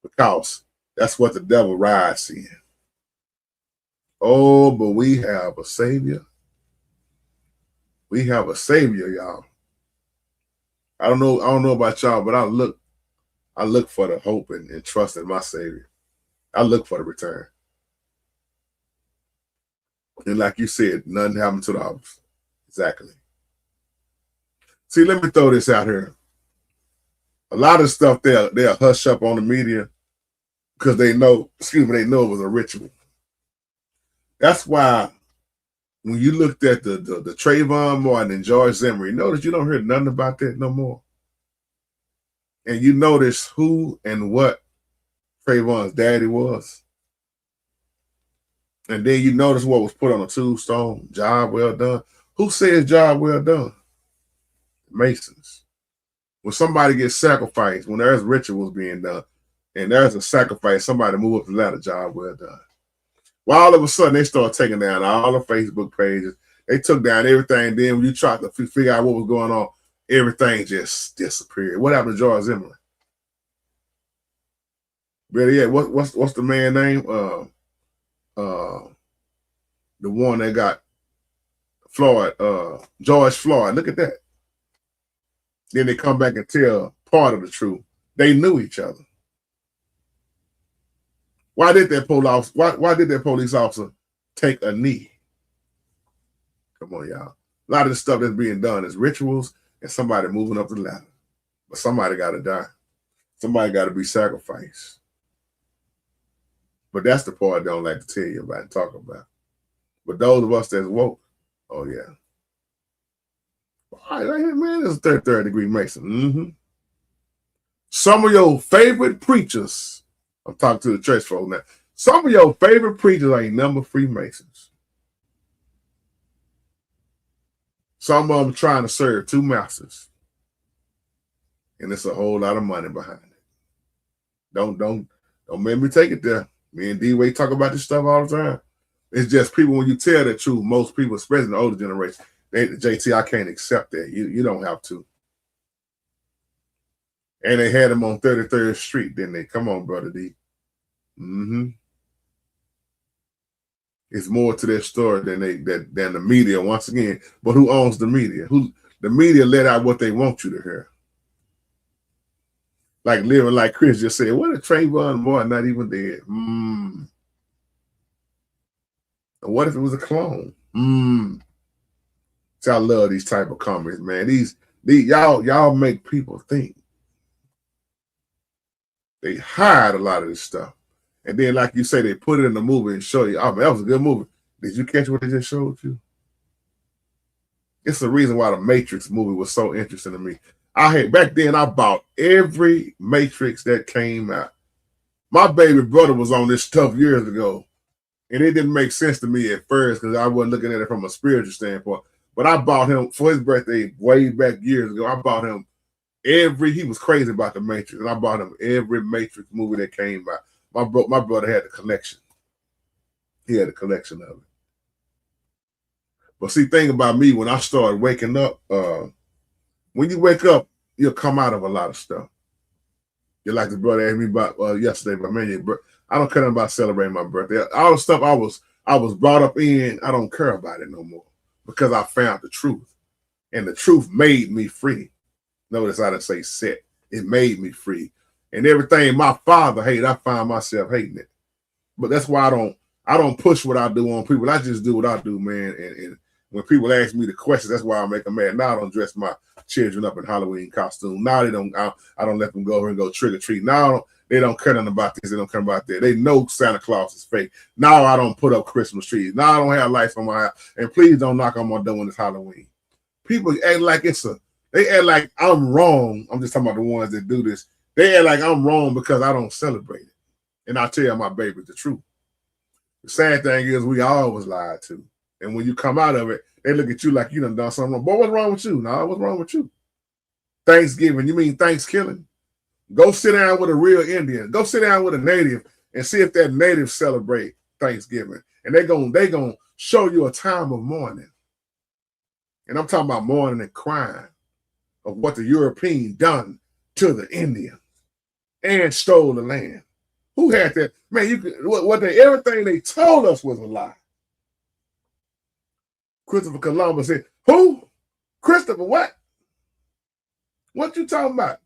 because that's what the devil rides in. Oh, but we have a savior. We have a savior, y'all. I don't know about y'all, but I look for the hope and trust in my savior. I look for the return. And like you said, nothing happened to the officer. Exactly. See, let me throw this out here. A lot of stuff they'll hush up on the media because they know it was a ritual. That's why when you looked at the Trayvon Martin and George Zimmer, notice you don't hear nothing about that no more. And you notice who and what Trayvon's daddy was. And then you notice what was put on a tombstone, job well done. Who says job well done? Masons. When somebody gets sacrificed, when there's rituals being done, and there's a sacrifice, somebody move up the ladder, job well done. Well, all of a sudden, they start taking down all the Facebook pages. They took down everything. Then when you tried to figure out what was going on, everything just disappeared. What happened to George Zimmerman? Better yet, what's the man name? The one that got Floyd, George Floyd. Look at that. Then they come back and tell part of the truth. They knew each other. Why did that police officer take a knee? Come on, y'all. A lot of the stuff that's being done is rituals and somebody moving up the ladder. But somebody got to die. Somebody got to be sacrificed. But that's the part I don't like to tell you about and talk about. But those of us that's woke, oh yeah. All right, right here, man, this is third degree Mason. Some of your favorite preachers, I'm talking to the church folks now. Some of your favorite preachers ain't number Freemasons. Some of them trying to serve two masters. And it's a whole lot of money behind it. Don't make me take it there. Me and D-Way talk about this stuff all the time. It's just people, when you tell the truth, most people, especially the older generation, JT, I can't accept that. You don't have to. And they had him on 33rd Street, didn't they? Come on, Brother D. It's more to their story than than the media, once again. But who owns the media? The media let out what they want you to hear. Like Living Like Chris just said, what if Trayvon Martin not even dead? What if it was a clone? See, I love these type of comments, man. These y'all make people think. They hide a lot of this stuff. And then, like you say, they put it in the movie and show you, oh, man, that was a good movie. Did you catch what they just showed you? It's the reason why the Matrix movie was so interesting to me. Back then, I bought every Matrix that came out. My baby brother was on this stuff years ago, and it didn't make sense to me at first because I wasn't looking at it from a spiritual standpoint. But I bought him for his birthday way back years ago. I bought him he was crazy about the Matrix, and I bought him every Matrix movie that came out. My brother had the collection. He had a collection of it. But see, thing about me, when I started waking up, when you wake up, you'll come out of a lot of stuff. You like the brother asked me about yesterday, but man, I don't care about celebrating my birthday. All the stuff I was brought up in, I don't care about it no more because I found the truth, and the truth made me free. Notice I didn't say set. It made me free, and everything my father hated, I find myself hating it. But that's why I don't push what I do on people. I just do what I do, man. And when people ask me the questions, that's why I make them mad. Now I don't dress my children up in Halloween costume. Now they don't. I don't let them go over and go trick or treat. Now they don't care nothing about this. They don't care about that. They know Santa Claus is fake. Now I don't put up Christmas trees. Now I don't have lights on my house. And please don't knock on my door when it's Halloween. People act like they act like I'm wrong. I'm just talking about the ones that do this. They act like I'm wrong because I don't celebrate it. And I tell my baby the truth. The sad thing is we always lied to. And when you come out of it, they look at you like you done something wrong. Boy, what's wrong with you? No, what's wrong with you? Thanksgiving, you mean Thanksgiving? Go sit down with a real Indian. Go sit down with a native and see if that native celebrate Thanksgiving. And they're gonna show you a time of mourning. And I'm talking about mourning and crying of what the European done to the Indians and stole the land. Who had that? Man, everything they told us was a lie. Christopher Columbus said, who? Christopher what? What you talking about?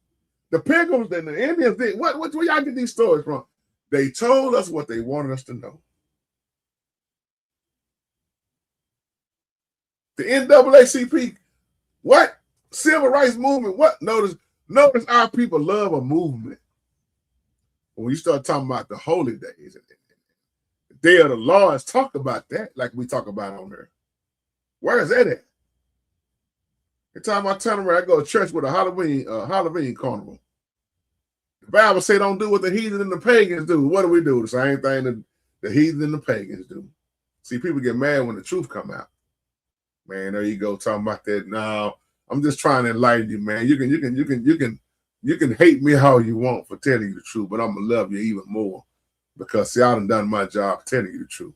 The Pilgrims and the Indians did. Where y'all get these stories from? They told us what they wanted us to know. The NAACP, what? Civil rights movement, what? Notice our people love a movement. When you start talking about the holy days, the day of the Lord, talk about that like we talk about on there. Where is that at? Every time I turn around, I go to church with a Halloween carnival. The Bible say don't do what the heathen and the pagans do. What do we do? The same thing that the heathen and the pagans do. See, people get mad when the truth come out. Man, there you go talking about that. Now, I'm just trying to enlighten you, man. You can hate me how you want for telling you the truth, but I'm gonna love you even more because see, I done my job telling you the truth.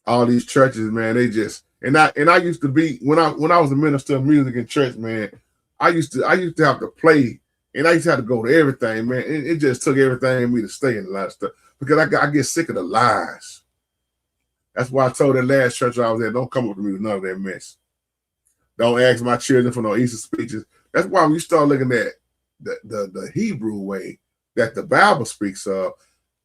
All these churches, man, they just and I used to be when I was a minister of music in church, man. I used to have to play, and I used to have to go to everything, man. It just took everything in me to stay in a lot of stuff because I get sick of the lies. That's why I told that last church I was at, don't come up to me with none of that mess. Don't ask my children for no Easter speeches. That's why when you start looking at the Hebrew way that the Bible speaks of,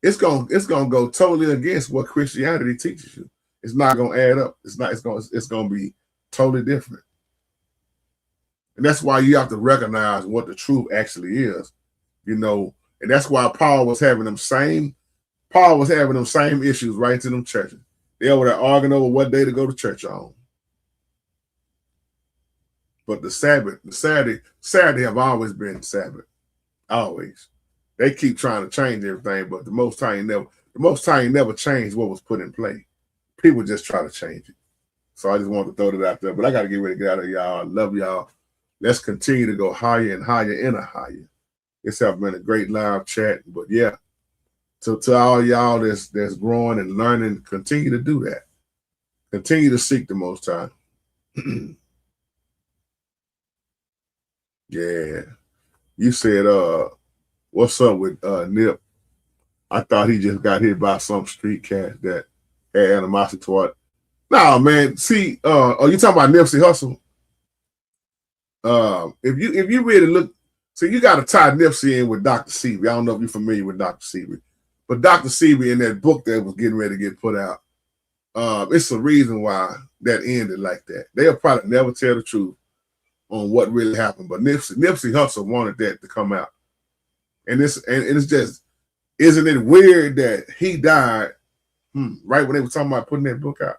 it's gonna go totally against what Christianity teaches you. It's not gonna add up. It's gonna be totally different. And that's why you have to recognize what the truth actually is, you know. And that's why Paul was having them same issues right to them churches. They over there arguing over what day to go to church on. But the Saturday have always been Sabbath. Always. They keep trying to change everything, but the Most High never changed what was put in play. People just try to change it. So I just wanted to throw that out there. But I got to get ready to get out of y'all. I love y'all. Let's continue to go higher and higher and higher. It's have been a great live chat. But yeah, to all y'all that's growing and learning, continue to do that. Continue to seek the Most High. Yeah. You said, what's up with Nip? I thought he just got hit by some street cat that had animosity toward. No, man. See, oh, you talking about Nipsey Hussle? If you really look, so you got to tie Nipsey in with Dr. Sebi. I don't know if you're familiar with Dr. Sebi, but Dr. Sebi in that book that was getting ready to get put out, it's a reason why that ended like that. They'll probably never tell the truth on what really happened, but Nipsey Hussle wanted that to come out, and it's just, isn't it weird that he died right when they were talking about putting that book out?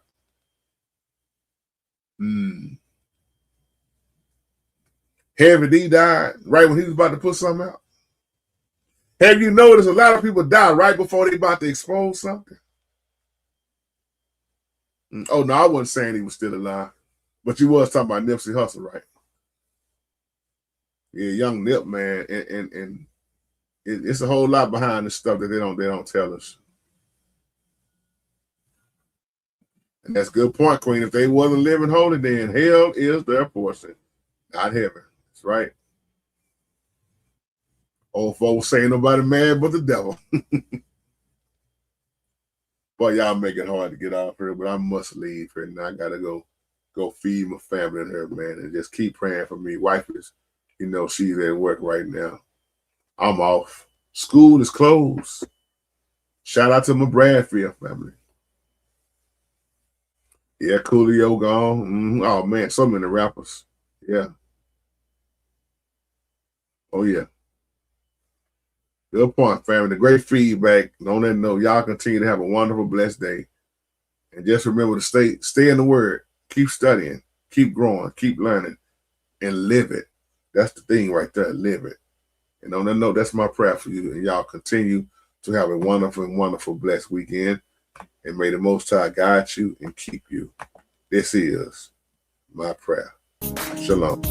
Heavy D died right when he was about to put something out. Have you noticed a lot of people die right before they about to expose something? Oh no, I wasn't saying he was still alive, but you was talking about Nipsey Hussle, right? Yeah, young Nip, man, and it's a whole lot behind the stuff that they don't tell us. And that's a good point, Queen. If they wasn't living holy, then hell is their portion, not heaven. That's right. Old folks say nobody mad but the devil. Boy, y'all make it hard to get off here, but I must leave here now. I gotta go feed my family and her, man, and just keep praying for me. Wife is, she's at work right now. I'm off. School is closed. Shout out to my Bradfield family. Yeah, Coolio gone. Oh man, so many rappers. Yeah. Oh yeah. Good point, family. The great feedback. And on that note, y'all continue to have a wonderful, blessed day. And just remember to stay in the word. Keep studying. Keep growing. Keep learning. And live it. That's the thing right there. Live it. And on that note, that's my prayer for you. And y'all continue to have a wonderful and wonderful, blessed weekend. And may the Most High guide you and keep you. This is my prayer. Shalom.